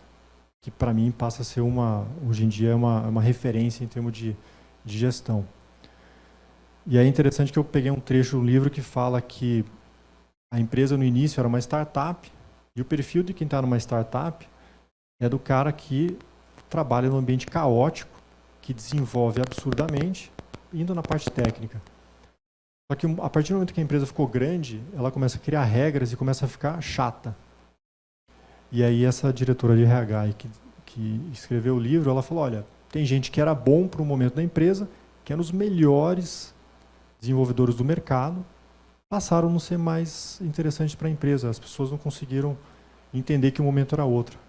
que para mim passa a ser hoje em dia é uma referência em termos de gestão. E é interessante que eu peguei um trecho do livro que fala que a empresa no início era uma startup, e o perfil de quem está numa startup é do cara que trabalha num ambiente caótico, que desenvolve absurdamente, indo na parte técnica. Só que a partir do momento que a empresa ficou grande, ela começa a criar regras e começa a ficar chata. E aí essa diretora de RH que escreveu o livro, ela falou, olha, tem gente que era bom para o momento da empresa, que eram os melhores desenvolvedores do mercado, passaram a não ser mais interessantes para a empresa. As pessoas não conseguiram entender que o momento era outro.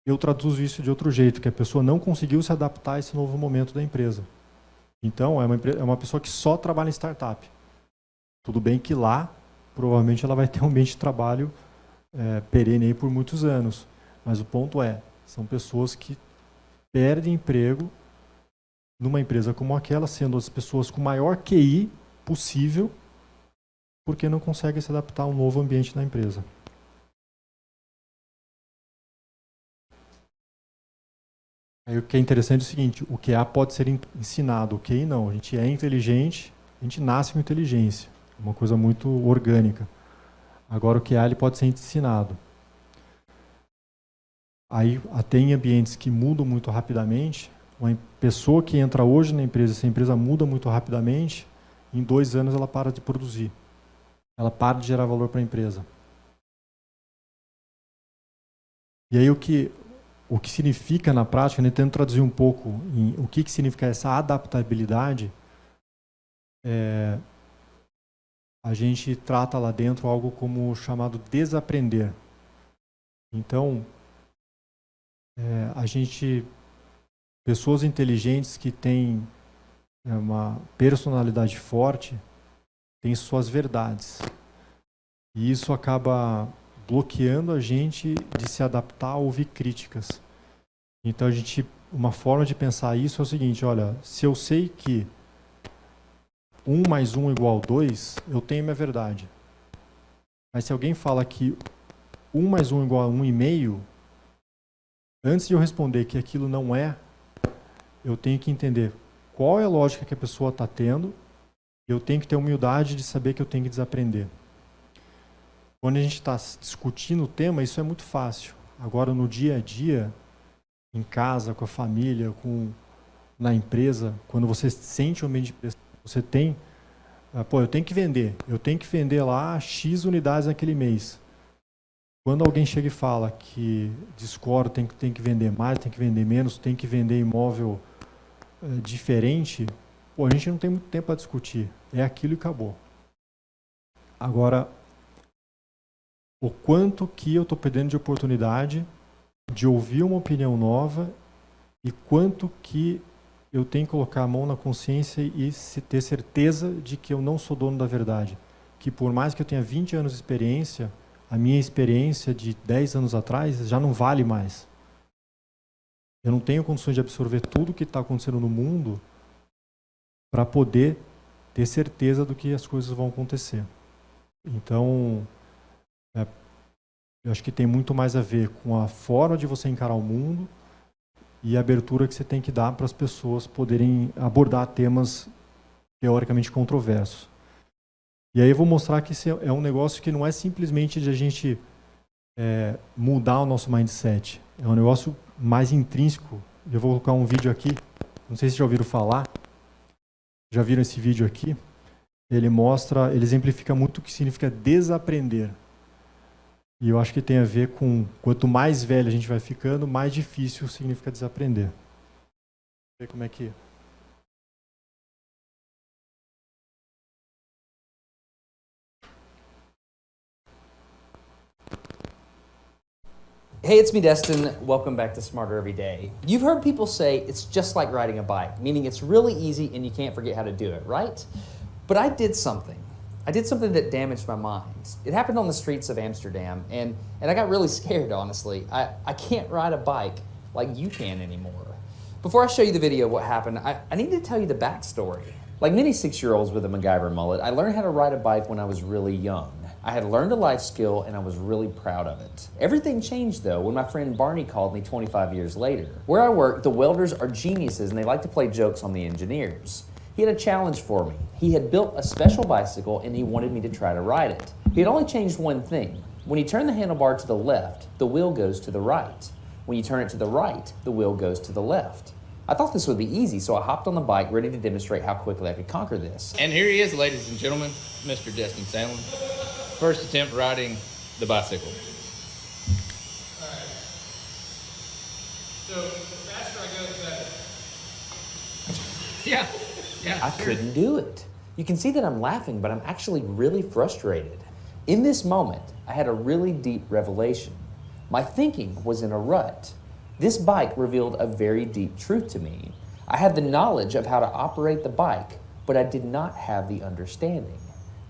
Eu traduzo isso de outro jeito, que a pessoa não conseguiu se adaptar a esse novo momento da empresa. Então, é uma pessoa que só trabalha em startup. Tudo bem que lá, provavelmente, ela vai ter um ambiente de trabalho perene aí por muitos anos. Mas o ponto são pessoas que perdem emprego numa empresa como aquela, sendo as pessoas com maior QI possível, porque não conseguem se adaptar a um novo ambiente na empresa. Aí o que é interessante é o seguinte, o QA pode ser ensinado, o QI não. A gente é inteligente, a gente nasce com inteligência. É uma coisa muito orgânica. Agora o QA ele pode ser ensinado. Aí até em ambientes que mudam muito rapidamente, uma pessoa que entra hoje na empresa, se a empresa muda muito rapidamente, em 2 anos ela para de produzir. Ela para de gerar valor para a empresa. E aí o que significa na prática, né, tentando traduzir um pouco o que significa essa adaptabilidade, a gente trata lá dentro algo como chamado desaprender. Então, pessoas inteligentes que têm uma personalidade forte, têm suas verdades. E isso acaba bloqueando a gente de se adaptar a ouvir críticas. Então, uma forma de pensar isso é o seguinte, olha, se eu sei que 1 mais 1 igual 2, eu tenho minha verdade. Mas se alguém fala que 1 mais 1 igual a 1,5, antes de eu responder que aquilo não é, eu tenho que entender qual é a lógica que a pessoa está tendo, eu tenho que ter humildade de saber que eu tenho que desaprender. Quando a gente está discutindo o tema, isso é muito fácil. Agora, no dia a dia, em casa, com a família, na empresa, quando você sente o ambiente de pressão, você tem, eu tenho que vender lá X unidades naquele mês. Quando alguém chega e fala que discorda, tem que vender mais, tem que vender menos, tem que vender imóvel diferente, a gente não tem muito tempo para discutir. É aquilo e acabou. Agora, o quanto que eu estou perdendo de oportunidade de ouvir uma opinião nova e quanto que eu tenho que colocar a mão na consciência e ter certeza de que eu não sou dono da verdade. Que por mais que eu tenha 20 anos de experiência, a minha experiência de 10 anos atrás já não vale mais. Eu não tenho condições de absorver tudo o que está acontecendo no mundo para poder ter certeza do que as coisas vão acontecer. Então, eu acho que tem muito mais a ver com a forma de você encarar o mundo e a abertura que você tem que dar para as pessoas poderem abordar temas teoricamente controversos. E aí eu vou mostrar que esse é um negócio que não é simplesmente de a gente mudar o nosso mindset. É um negócio mais intrínseco. Eu vou colocar um vídeo aqui, não sei se já ouviram falar. Já viram esse vídeo aqui? Ele exemplifica muito o que significa desaprender. E eu acho que tem a ver com quanto mais velho a gente vai ficando, mais difícil significa desaprender. Vamos ver como é que... Hey, it's me, Destin. Welcome back to Smarter Every Day. You've heard people say it's just like riding a bike, meaning it's really easy and you can't forget how to do it, right? But I did something. I did something that damaged my mind. It happened on the streets of Amsterdam, and I got really scared, honestly. I can't ride a bike like you can anymore. Before I show you the video of what happened, I need to tell you the backstory. Like many 6-year-olds with a MacGyver mullet, I learned how to ride a bike when I was really young. I had learned a life skill and I was really proud of it. Everything changed though when my friend Barney called me 25 years later. Where I work, the welders are geniuses and they like to play jokes on the engineers. He had a challenge for me. He had built a special bicycle and he wanted me to try to ride it. He had only changed one thing. When you turn the handlebar to the left, the wheel goes to the right. When you turn it to the right, the wheel goes to the left. I thought this would be easy, so I hopped on the bike ready to demonstrate how quickly I could conquer this. And here he is, ladies and gentlemen, Mr. Destin Sandlin. First attempt riding the bicycle. All right. So the faster I go, the better. Yeah. I couldn't do it. You can see that I'm laughing, but I'm actually really frustrated. In this moment, I had a really deep revelation. My thinking was in a rut. This bike revealed a very deep truth to me. I had the knowledge of how to operate the bike, but I did not have the understanding.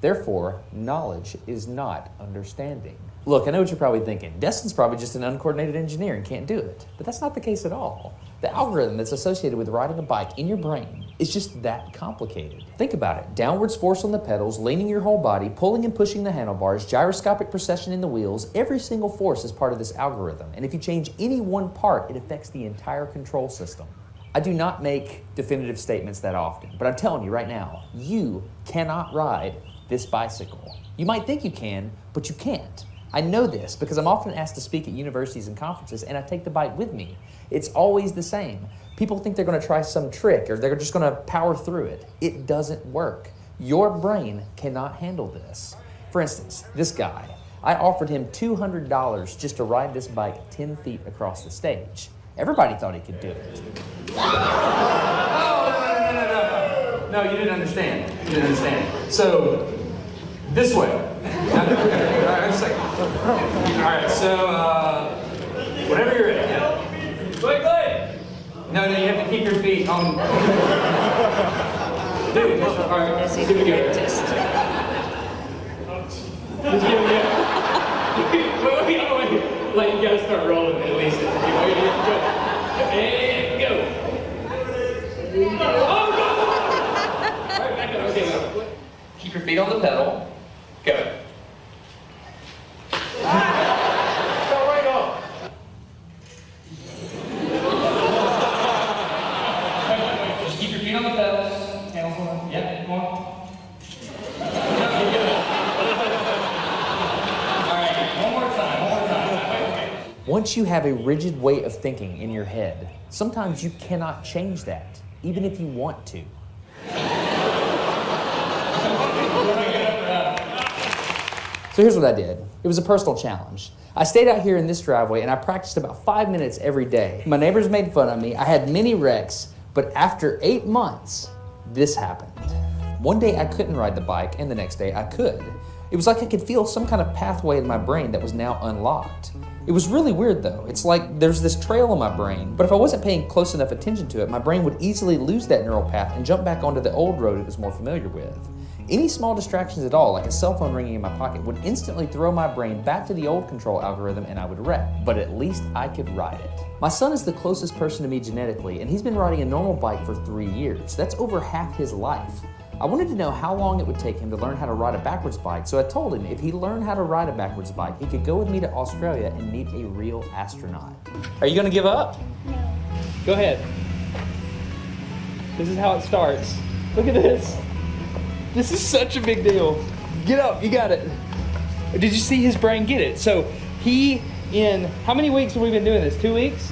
Therefore, knowledge is not understanding. Look, I know what you're probably thinking. Destin's probably just an uncoordinated engineer and can't do it. But that's not the case at all. The algorithm that's associated with riding a bike in your brain is just that complicated. Think about it. Downwards force on the pedals, leaning your whole body, pulling and pushing the handlebars, gyroscopic precession in the wheels. Every single force is part of this algorithm. And if you change any one part, it affects the entire control system. I do not make definitive statements that often, but I'm telling you right now, you cannot ride this bicycle. You might think you can, but you can't. I know this because I'm often asked to speak at universities and conferences, and I take the bike with me. It's always the same. People think they're going to try some trick or they're just going to power through it. It doesn't work. Your brain cannot handle this. For instance, this guy, I offered him $200 just to ride this bike 10 feet across the stage. Everybody thought he could do it. No, you didn't understand. You didn't understand. So, this way. Okay, all right, all right, so, whenever you're ready. Yeah. Quickly! No, you have to keep your feet on. Dude, all right, let's see if we get it. Just give me wait. Like, you gotta start rolling at least. And go. Oh, go! All right, back up. Okay, go. Keep your feet on the pedal. Go. Go right off. Just keep your feet on the pedals. Handles on. Yep, come on. Once you have a rigid way of thinking in your head, sometimes you cannot change that, even if you want to. So here's what I did. It was a personal challenge. I stayed out here in this driveway and I practiced about 5 minutes every day. My neighbors made fun of me. I had many wrecks, but after 8 months, this happened. One day I couldn't ride the bike and the next day I could. It was like I could feel some kind of pathway in my brain that was now unlocked. It was really weird though. It's like there's this trail in my brain, but if I wasn't paying close enough attention to it, my brain would easily lose that neural path and jump back onto the old road it was more familiar with. Any small distractions at all, like a cell phone ringing in my pocket, would instantly throw my brain back to the old control algorithm and I would wreck, but at least I could ride it. My son is the closest person to me genetically, and he's been riding a normal bike for 3 years. That's over half his life. I wanted to know how long it would take him to learn how to ride a backwards bike, so I told him if he learned how to ride a backwards bike, he could go with me to Australia and meet a real astronaut. Are you gonna give up? No. Go ahead. This is how it starts. Look at this. This is such a big deal. Get up, you got it. Did you see his brain get it? So he, in, how many weeks have we been doing this? 2 weeks?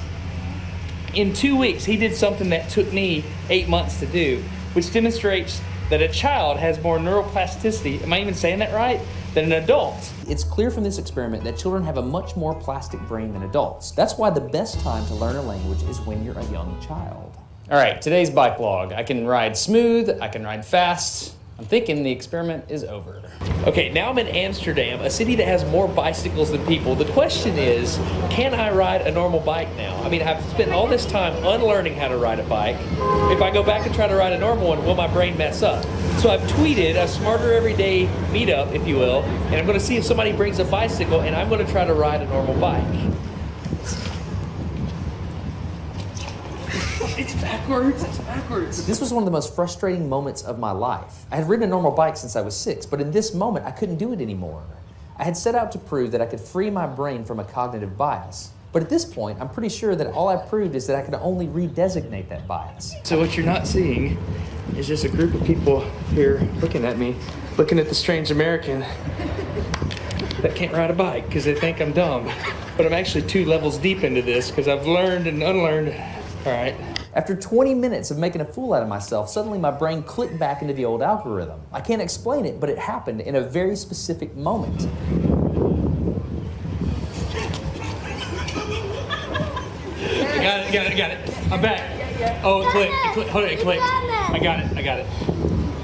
In 2 weeks, he did something that took me 8 months to do, which demonstrates that a child has more neuroplasticity, am I even saying that right, than an adult. It's clear from this experiment that children have a much more plastic brain than adults. That's why the best time to learn a language is when you're a young child. All right, today's bike log. I can ride smooth, I can ride fast. I'm thinking the experiment is over. Okay, now I'm in Amsterdam, a city that has more bicycles than people. The question is, can I ride a normal bike now? I mean, I've spent all this time unlearning how to ride a bike. If I go back and try to ride a normal one, will my brain mess up? So I've tweeted a Smarter Everyday meetup, if you will, and I'm gonna see if somebody brings a bicycle and I'm gonna try to ride a normal bike. It's backwards, it's backwards. This was one of the most frustrating moments of my life. I had ridden a normal bike since I was 6, but in this moment, I couldn't do it anymore. I had set out to prove that I could free my brain from a cognitive bias. But at this point, I'm pretty sure that all I proved is that I could only redesignate that bias. So what you're not seeing is just a group of people here looking at me, looking at the strange American that can't ride a bike because they think I'm dumb. But I'm actually 2 levels deep into this because I've learned and unlearned. All right. After 20 minutes of making a fool out of myself, suddenly my brain clicked back into the old algorithm. I can't explain it, but it happened in a very specific moment. I got it. I'm back. Oh, it clicked. Hold it, it clicked. I got it.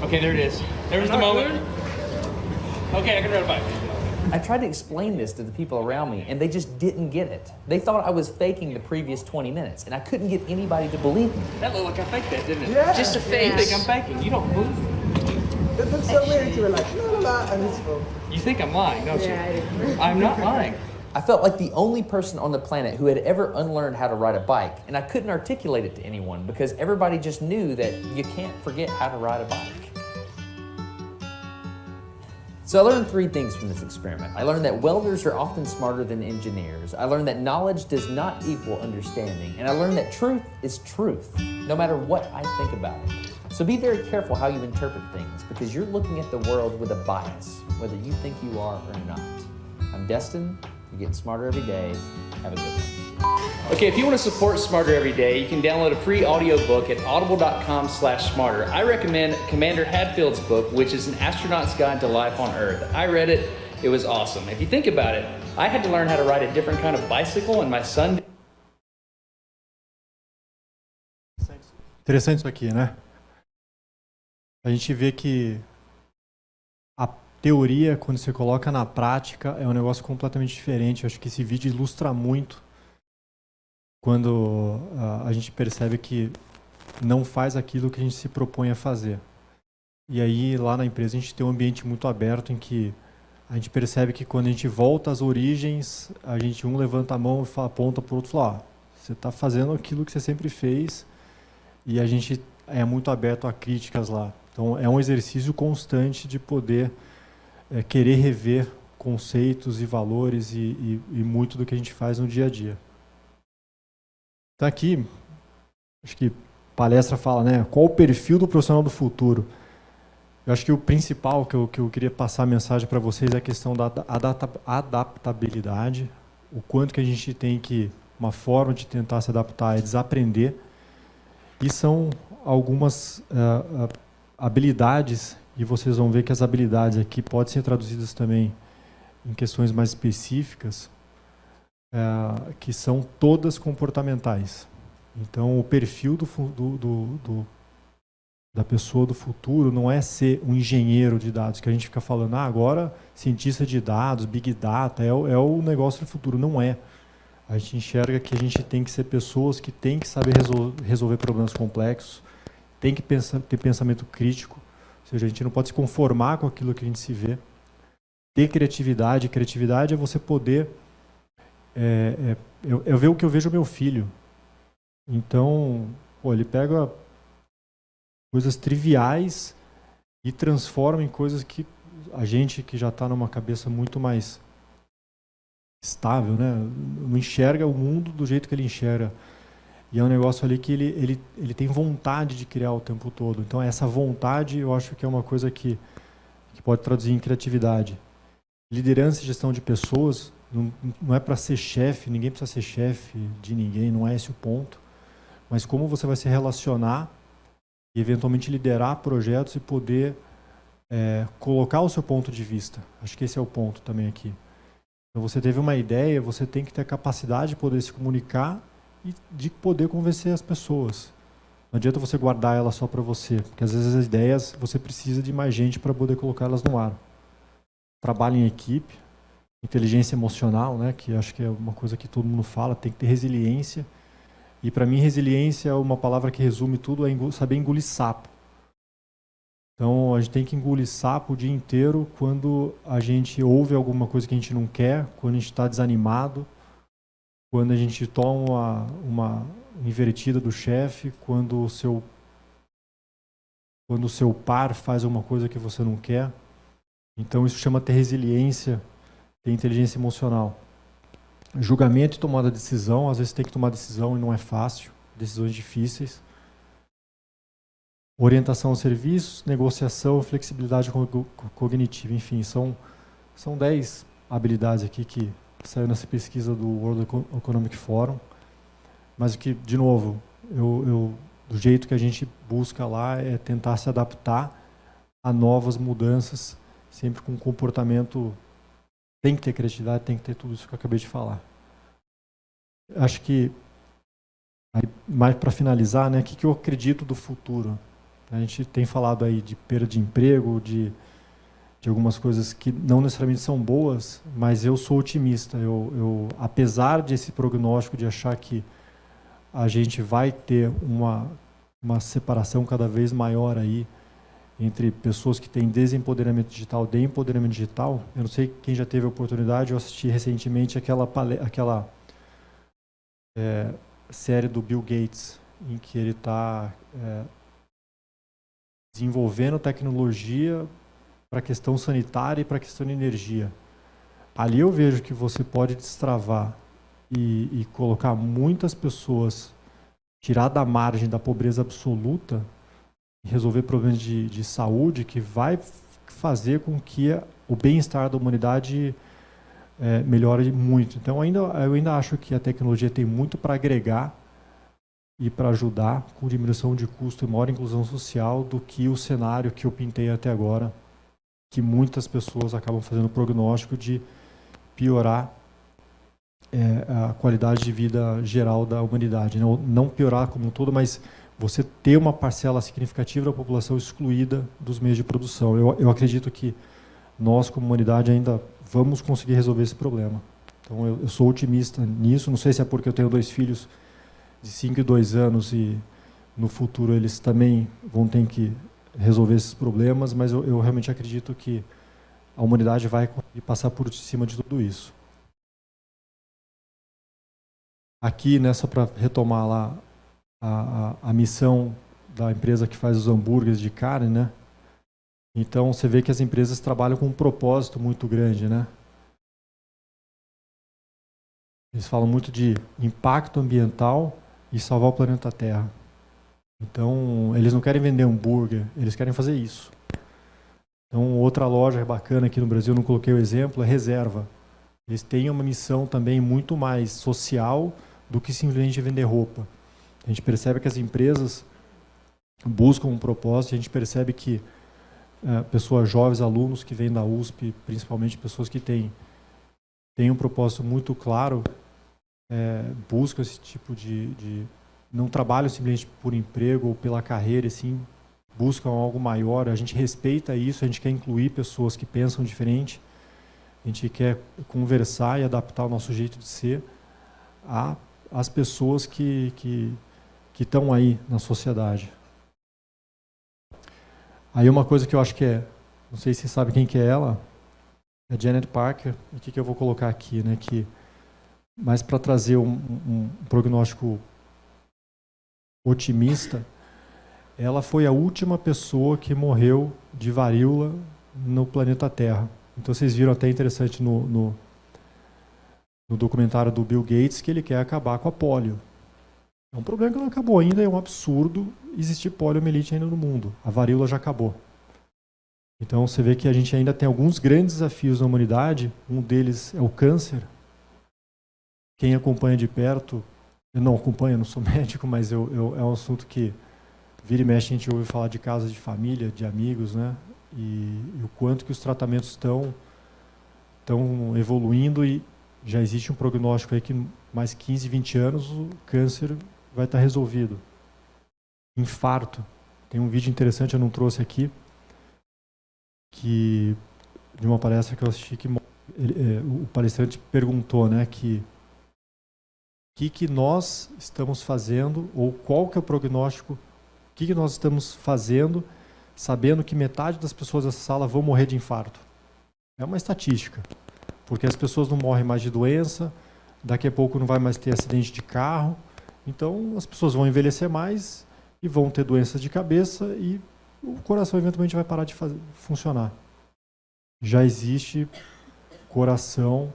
Okay, there it is. There's the moment. Okay, I can ride a bike. I tried to explain this to the people around me, and they just didn't get it. They thought I was faking the previous 20 minutes, and I couldn't get anybody to believe me. That looked like I faked that, didn't it? Yeah. Just a fake. You think I'm faking. You don't believe me. It looks so weird to it, like, la la la, and it's full. You think I'm lying, don't you? Yeah, I do. I'm not lying. I felt like the only person on the planet who had ever unlearned how to ride a bike, and I couldn't articulate it to anyone because everybody just knew that you can't forget how to ride a bike. So I learned 3 things from this experiment. I learned that welders are often smarter than engineers. I learned that knowledge does not equal understanding. And I learned that truth is truth, no matter what I think about it. So be very careful how you interpret things because you're looking at the world with a bias, whether you think you are or not. I'm Destin. You're getting smarter every day. Have a good one. Okay, if you want to support Smarter Every Day, you can download a free audiobook at audible.com/smarter. I recommend Commander Hadfield's book, which is An Astronaut's Guide to Life on Earth. I read it. It was awesome. If you think about it, I had to learn how to ride a different kind of bicycle, and my son... Interessante isso aqui, né? A gente vê que a teoria, quando você coloca na prática, é um negócio completamente diferente. Eu acho que esse vídeo ilustra muito quando a gente percebe que não faz aquilo que a gente se propõe a fazer. E aí, lá na empresa, a gente tem um ambiente muito aberto em que a gente percebe que quando a gente volta às origens, a gente levanta a mão e aponta para o outro e fala, você está fazendo aquilo que você sempre fez, e a gente é muito aberto a críticas lá. Então, é um exercício constante de poder querer rever conceitos e valores e muito do que a gente faz no dia a dia. Então aqui, acho que palestra fala, né? Qual o perfil do profissional do futuro? Eu acho que o principal que eu queria passar a mensagem para vocês é a questão da adaptabilidade, o quanto que a gente tem que, uma forma de tentar se adaptar é desaprender, e são algumas habilidades, e vocês vão ver que as habilidades aqui podem ser traduzidas também em questões mais específicas, que são todas comportamentais. Então, o perfil da pessoa do futuro não é ser um engenheiro de dados, que a gente fica falando, agora cientista de dados, Big Data, é o negócio do futuro. Não é. A gente enxerga que a gente tem que ser pessoas que têm que saber resolver problemas complexos, tem que ter pensamento crítico, ou seja, a gente não pode se conformar com aquilo que a gente se vê. Ter criatividade. Criatividade é você poder... eu vejo o que eu vejo meu filho. Então, ele pega coisas triviais e transforma em coisas que a gente que já está numa cabeça muito mais estável, né, não enxerga o mundo do jeito que ele enxerga. E é um negócio ali que ele tem vontade de criar o tempo todo. Então, essa vontade eu acho que é uma coisa que pode traduzir em criatividade. Liderança e gestão de pessoas não é para ser chefe, ninguém precisa ser chefe de ninguém, não é esse o ponto. Mas como você vai se relacionar e eventualmente liderar projetos e poder colocar o seu ponto de vista. Acho que esse é o ponto também aqui. Então você teve uma ideia, você tem que ter a capacidade de poder se comunicar e de poder convencer as pessoas. Não adianta você guardar ela só para você, porque às vezes as ideias você precisa de mais gente para poder colocá-las no ar. Trabalho em equipe, inteligência emocional, né, que acho que é uma coisa que todo mundo fala, tem que ter resiliência. E para mim resiliência é uma palavra que resume tudo, é saber engolir sapo. Então a gente tem que engolir sapo o dia inteiro quando a gente ouve alguma coisa que a gente não quer, quando a gente está desanimado, quando a gente toma uma invertida do chefe, quando o seu par faz alguma coisa que você não quer. Então isso chama ter resiliência, ter inteligência emocional. Julgamento e tomada de decisão, às vezes tem que tomar decisão e não é fácil, decisões difíceis. Orientação aos serviços, negociação, flexibilidade cognitiva, enfim, são 10 habilidades aqui que saiu nessa pesquisa do World Economic Forum, mas que, de novo, do jeito que a gente busca lá é tentar se adaptar a novas mudanças, sempre com comportamento. Tem que ter criatividade, tem que ter tudo isso que eu acabei de falar. Acho que, mais para finalizar, né, o que eu acredito do futuro? A gente tem falado aí de perda de emprego, de algumas coisas que não necessariamente são boas, mas eu sou otimista. Apesar desse prognóstico de achar que a gente vai ter uma separação cada vez maior aí entre pessoas que têm desempoderamento digital, de empoderamento digital. Eu não sei quem já teve a oportunidade, eu assisti recentemente aquela série do Bill Gates, em que ele está desenvolvendo tecnologia para a questão sanitária e para a questão de energia. Ali eu vejo que você pode destravar e colocar muitas pessoas, tirar da margem da pobreza absoluta e resolver problemas de saúde, que vai fazer com que o bem-estar da humanidade melhore muito. Então, eu ainda acho que a tecnologia tem muito para agregar e para ajudar com diminuição de custo e maior inclusão social do que o cenário que eu pintei até agora, que muitas pessoas acabam fazendo o prognóstico de piorar a qualidade de vida geral da humanidade. Não piorar como um todo, mas você ter uma parcela significativa da população excluída dos meios de produção. Eu acredito que nós, como humanidade, ainda vamos conseguir resolver esse problema. Então, eu sou otimista nisso. Não sei se é porque eu tenho 2 filhos de 5 e 2 anos e no futuro eles também vão ter que resolver esses problemas, mas eu realmente acredito que a humanidade vai conseguir passar por cima de tudo isso. Aqui, né, só para retomar lá a missão da empresa que faz os hambúrgueres de carne, né? Então, você vê que as empresas trabalham com um propósito muito grande, né? Eles falam muito de impacto ambiental e salvar o planeta Terra. Então, eles não querem vender hambúrguer, eles querem fazer isso. Então, outra loja bacana aqui no Brasil, eu não coloquei o exemplo, é Reserva. Eles têm uma missão também muito mais social do que simplesmente vender roupa. A gente percebe que as empresas buscam um propósito, a gente percebe que pessoas jovens, alunos que vêm da USP, principalmente pessoas que têm um propósito muito claro, buscam esse tipo de não trabalham simplesmente por emprego ou pela carreira, assim, buscam algo maior. A gente respeita isso, a gente quer incluir pessoas que pensam diferente, a gente quer conversar e adaptar o nosso jeito de ser às pessoas que estão aí na sociedade. Aí uma coisa que eu acho que não sei se você sabe quem que é ela, é Janet Parker. O que eu vou colocar aqui, né? Mas para trazer um prognóstico otimista, ela foi a última pessoa que morreu de varíola no planeta Terra. Então vocês viram até interessante no documentário do Bill Gates que ele quer acabar com a polio. É um problema que não acabou ainda, é um absurdo existir poliomielite ainda no mundo. A varíola já acabou. Então você vê que a gente ainda tem alguns grandes desafios na humanidade, um deles é o câncer. Quem acompanha de perto, eu não acompanho, não sou médico, mas é um assunto que vira e mexe a gente ouve falar de casos de família, de amigos, né? E o quanto que os tratamentos estão evoluindo e já existe um prognóstico aí que mais 15, 20 anos o câncer vai estar resolvido. Infarto. Tem um vídeo interessante, eu não trouxe aqui, de uma palestra que eu assisti, que o palestrante perguntou, né, que nós estamos fazendo, ou qual que é o prognóstico, o que nós estamos fazendo, sabendo que metade das pessoas dessa sala vão morrer de infarto. É uma estatística, porque as pessoas não morrem mais de doença, daqui a pouco não vai mais ter acidente de carro, então as pessoas vão envelhecer mais e vão ter doenças de cabeça e o coração eventualmente vai parar de funcionar. Já existe coração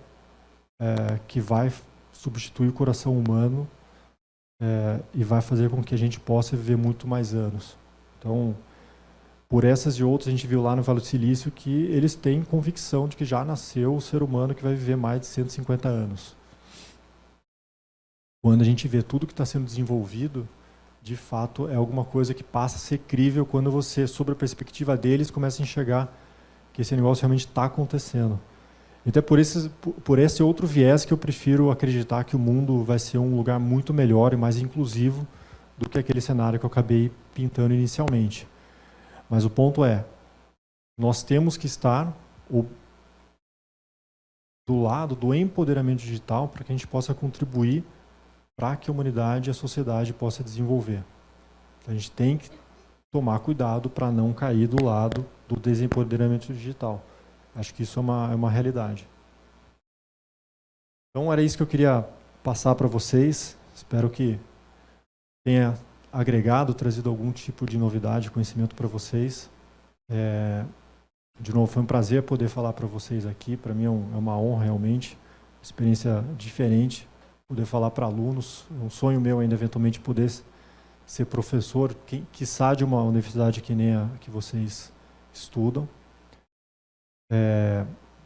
que vai substituir o coração humano e vai fazer com que a gente possa viver muito mais anos. Então, por essas e outras, a gente viu lá no Vale do Silício que eles têm convicção de que já nasceu o ser humano que vai viver mais de 150 anos. Quando a gente vê tudo que está sendo desenvolvido, de fato, é alguma coisa que passa a ser crível quando você, sobre a perspectiva deles, começa a enxergar que esse negócio realmente está acontecendo. Então é por esse outro viés que eu prefiro acreditar que o mundo vai ser um lugar muito melhor e mais inclusivo do que aquele cenário que eu acabei pintando inicialmente. Mas o ponto é, nós temos que estar do lado do empoderamento digital para que a gente possa contribuir para que a humanidade e a sociedade possa desenvolver. Então, a gente tem que tomar cuidado para não cair do lado do desempoderamento digital. Acho que isso é uma realidade. Então, era isso que eu queria passar para vocês. Espero que tenha agregado, trazido algum tipo de novidade, conhecimento para vocês. De novo, foi um prazer poder falar para vocês aqui. Para mim é uma honra, realmente. Experiência diferente, poder falar para alunos. É um sonho meu ainda, eventualmente, poder ser professor, quiçá de uma universidade que nem a que vocês estudam.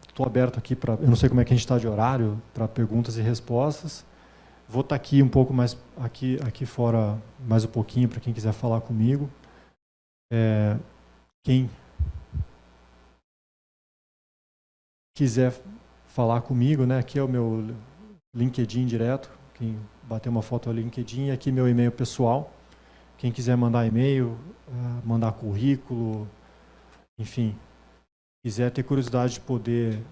Estou aberto aqui para... Eu não sei como é que a gente está de horário, para perguntas e respostas. Vou estar aqui um pouco mais... Aqui fora mais um pouquinho, para quem quiser falar comigo. Quem quiser falar comigo, né? Aqui é o meu LinkedIn direto. Quem bater uma foto é o LinkedIn. E aqui meu e-mail pessoal. Quem quiser mandar e-mail, mandar currículo, enfim... quiser ter curiosidade de poder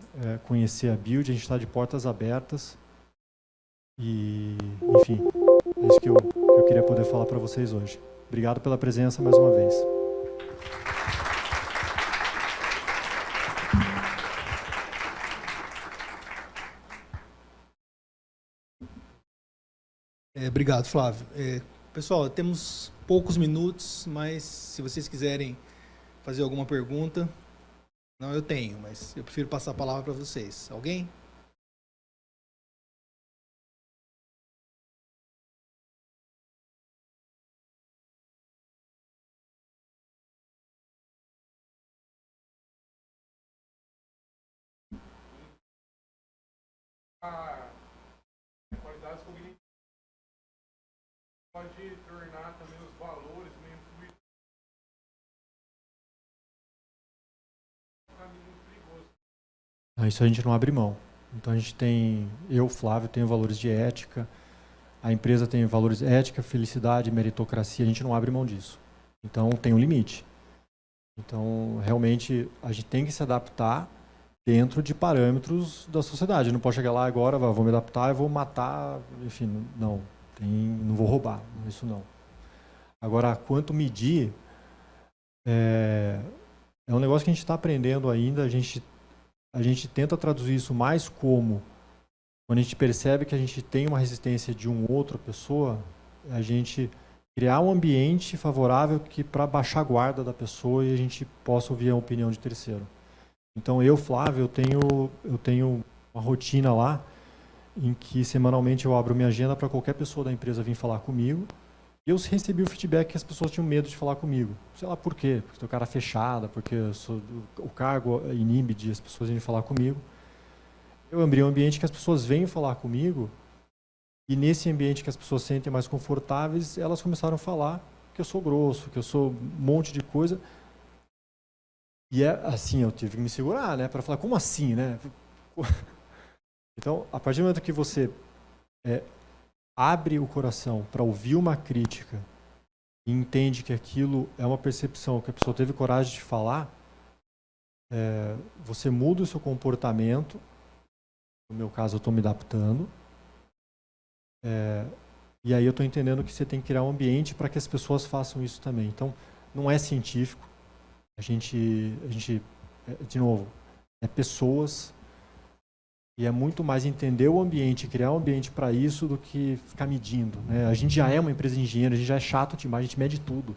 conhecer a Build, a gente está de portas abertas. E, enfim, é isso que eu queria poder falar para vocês hoje. Obrigado pela presença mais uma vez. Obrigado, Flávio. Pessoal, temos poucos minutos, mas se vocês quiserem fazer alguma pergunta... Não, eu tenho, mas eu prefiro passar a palavra para vocês. Alguém? Qualidades cognitivas pode tornar também os valores meio fluidos. Isso a gente não abre mão. Então a gente tem, eu, Flávio, tenho valores de ética, a empresa tem valores de ética, felicidade, meritocracia, a gente não abre mão disso. Então tem um limite. Então realmente a gente tem que se adaptar dentro de parâmetros da sociedade. Não pode chegar lá agora, vou me adaptar e vou matar, enfim, não. Não vou roubar, isso não. Agora, quanto medir, é um negócio que a gente está aprendendo ainda, a gente tenta traduzir isso mais como, quando a gente percebe que a gente tem uma resistência de uma outra pessoa, a gente criar um ambiente favorável para baixar a guarda da pessoa e a gente possa ouvir a opinião de terceiro. Então eu, Flávio, eu tenho uma rotina lá em que semanalmente eu abro minha agenda para qualquer pessoa da empresa vir falar comigo. E eu recebi o feedback que as pessoas tinham medo de falar comigo. Sei lá por quê, porque estou cara fechada, porque o cargo inibe de as pessoas irem falar comigo. Eu abri um ambiente que as pessoas venham falar comigo e nesse ambiente que as pessoas sentem mais confortáveis, elas começaram a falar que eu sou grosso, que eu sou um monte de coisa. E assim, eu tive que me segurar, né, para falar, como assim, né? Então, a partir do momento que você abre o coração para ouvir uma crítica e entende que aquilo é uma percepção que a pessoa teve coragem de falar, você muda o seu comportamento. No meu caso, eu estou me adaptando. E aí eu estou entendendo que você tem que criar um ambiente para que as pessoas façam isso também. Então, não é científico. A gente de novo, é pessoas. E é muito mais entender o ambiente, criar um ambiente para isso do que ficar medindo, né? A gente já é uma empresa de engenheiro, a gente já é chato demais, a gente mede tudo.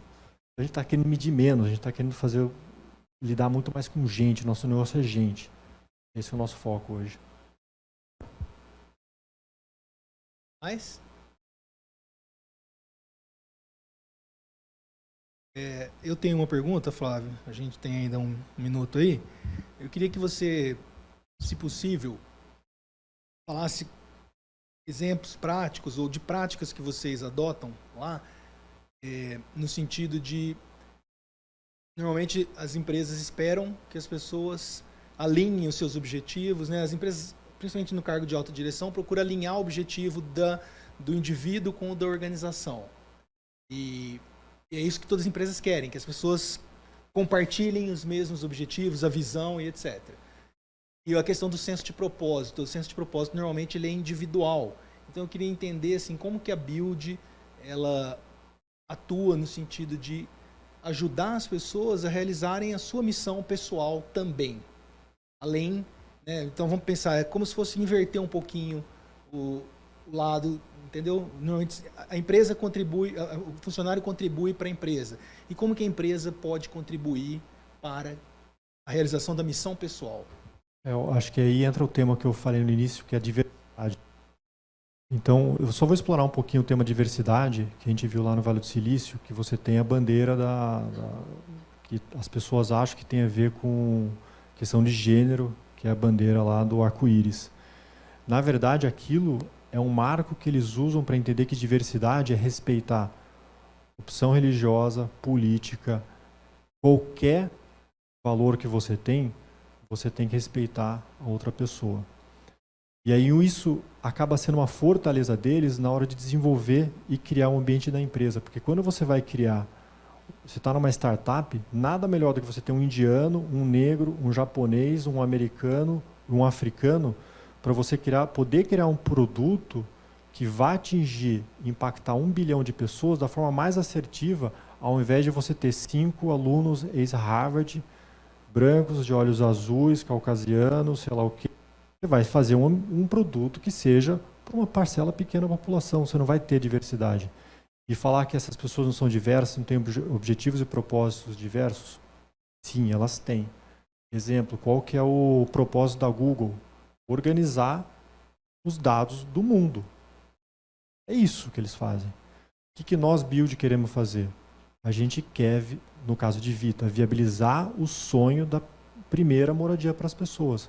A gente está querendo medir menos, a gente está querendo lidar muito mais com gente, nosso negócio é gente. Esse é o nosso foco hoje. Mais? Eu tenho uma pergunta, Flávio. A gente tem ainda um minuto aí. Eu queria que você, se possível, falasse exemplos práticos ou de práticas que vocês adotam lá, no sentido de, normalmente as empresas esperam que as pessoas alinhem os seus objetivos, né? As empresas, principalmente no cargo de alta direção, procuram alinhar o objetivo do indivíduo com o da organização. E é isso que todas as empresas querem, que as pessoas compartilhem os mesmos objetivos, a visão e etc. E a questão do senso de propósito. O senso de propósito, normalmente, ele é individual. Então, eu queria entender assim, como que a Build ela atua no sentido de ajudar as pessoas a realizarem a sua missão pessoal também. Além, né? Então vamos pensar, é como se fosse inverter um pouquinho o lado, entendeu? Normalmente a empresa contribui, o funcionário contribui para a empresa. E como que a empresa pode contribuir para a realização da missão pessoal? Eu acho que aí entra o tema que eu falei no início, que é a diversidade. Então, eu só vou explorar um pouquinho o tema diversidade, que a gente viu lá no Vale do Silício, que você tem a bandeira que as pessoas acham que tem a ver com questão de gênero, que é a bandeira lá do arco-íris. Na verdade, aquilo é um marco que eles usam para entender que diversidade é respeitar opção religiosa, política, qualquer valor que você tem que respeitar a outra pessoa. E aí isso acaba sendo uma fortaleza deles na hora de desenvolver e criar um ambiente da empresa. Porque quando você vai criar, você está numa startup, nada melhor do que você ter um indiano, um negro, um japonês, um americano, um africano, para você poder criar um produto que vai atingir, impactar 1 bilhão de pessoas da forma mais assertiva, ao invés de você ter 5 alunos ex-Harvard, brancos, de olhos azuis, caucasianos, sei lá o quê. Você vai fazer um produto que seja para uma parcela pequena da população, você não vai ter diversidade. E falar que essas pessoas não são diversas, não têm objetivos e propósitos diversos? Sim, elas têm. Exemplo, qual que é o propósito da Google? Organizar os dados do mundo. É isso que eles fazem. O que nós, Build, queremos fazer? A gente quer, no caso de Vita, viabilizar o sonho da primeira moradia para as pessoas.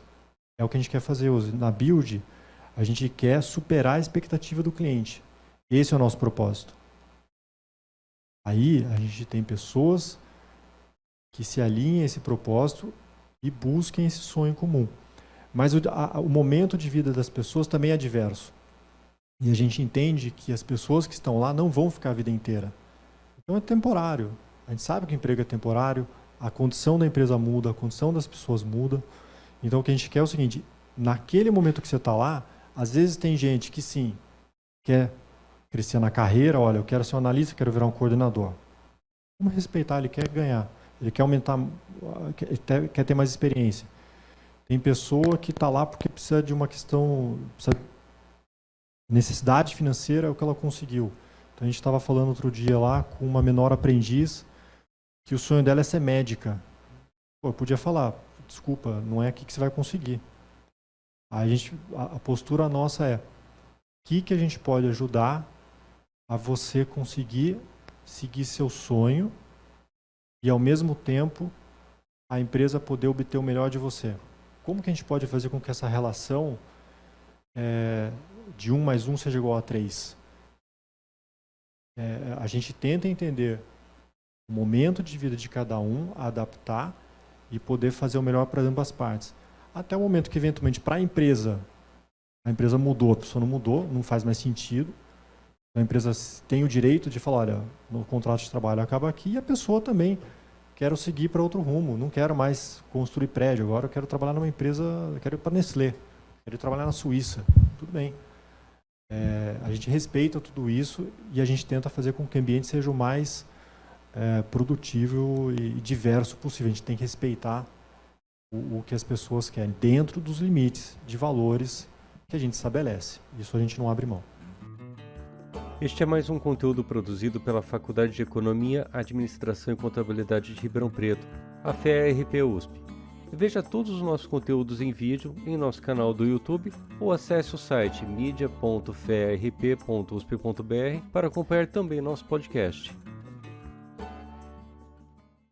É o que a gente quer fazer hoje. Na Build, a gente quer superar a expectativa do cliente. Esse é o nosso propósito. Aí, a gente tem pessoas que se alinhem a esse propósito e busquem esse sonho comum. Mas o momento de vida das pessoas também é diverso. E a gente entende que as pessoas que estão lá não vão ficar a vida inteira. Então é temporário. A gente sabe que o emprego é temporário, a condição da empresa muda, a condição das pessoas muda. Então o que a gente quer é o seguinte, naquele momento que você está lá, às vezes tem gente que sim, quer crescer na carreira, olha, eu quero ser um analista, quero virar um coordenador. Vamos respeitar, ele quer ganhar, ele quer aumentar, quer ter mais experiência. Tem pessoa que está lá porque precisa de uma questão, necessidade financeira é o que ela conseguiu. Então a gente estava falando outro dia lá com uma menor aprendiz que o sonho dela é ser médica. Pô, eu podia falar, desculpa, não é aqui que você vai conseguir. A postura nossa é, o que a gente pode ajudar a você conseguir seguir seu sonho e ao mesmo tempo a empresa poder obter o melhor de você. Como que a gente pode fazer com que essa relação de 1 mais 1 seja igual a 3? A gente tenta entender o momento de vida de cada um, adaptar e poder fazer o melhor para ambas as partes. Até o momento que, eventualmente, para a empresa mudou, a pessoa não mudou, não faz mais sentido. A empresa tem o direito de falar, olha, no contrato de trabalho acaba aqui, e a pessoa também quero seguir para outro rumo, não quero mais construir prédio, agora eu quero trabalhar numa empresa, quero ir para a Nestlé, quero ir trabalhar na Suíça, tudo bem. A gente respeita tudo isso e a gente tenta fazer com que o ambiente seja o mais produtivo e diverso possível. A gente tem que respeitar o que as pessoas querem, dentro dos limites de valores que a gente estabelece. Isso a gente não abre mão. Este é mais um conteúdo produzido pela Faculdade de Economia, Administração e Contabilidade de Ribeirão Preto, a FEA-RP USP. Veja todos os nossos conteúdos em vídeo em nosso canal do YouTube ou acesse o site media.fearp.usp.br para acompanhar também nosso podcast.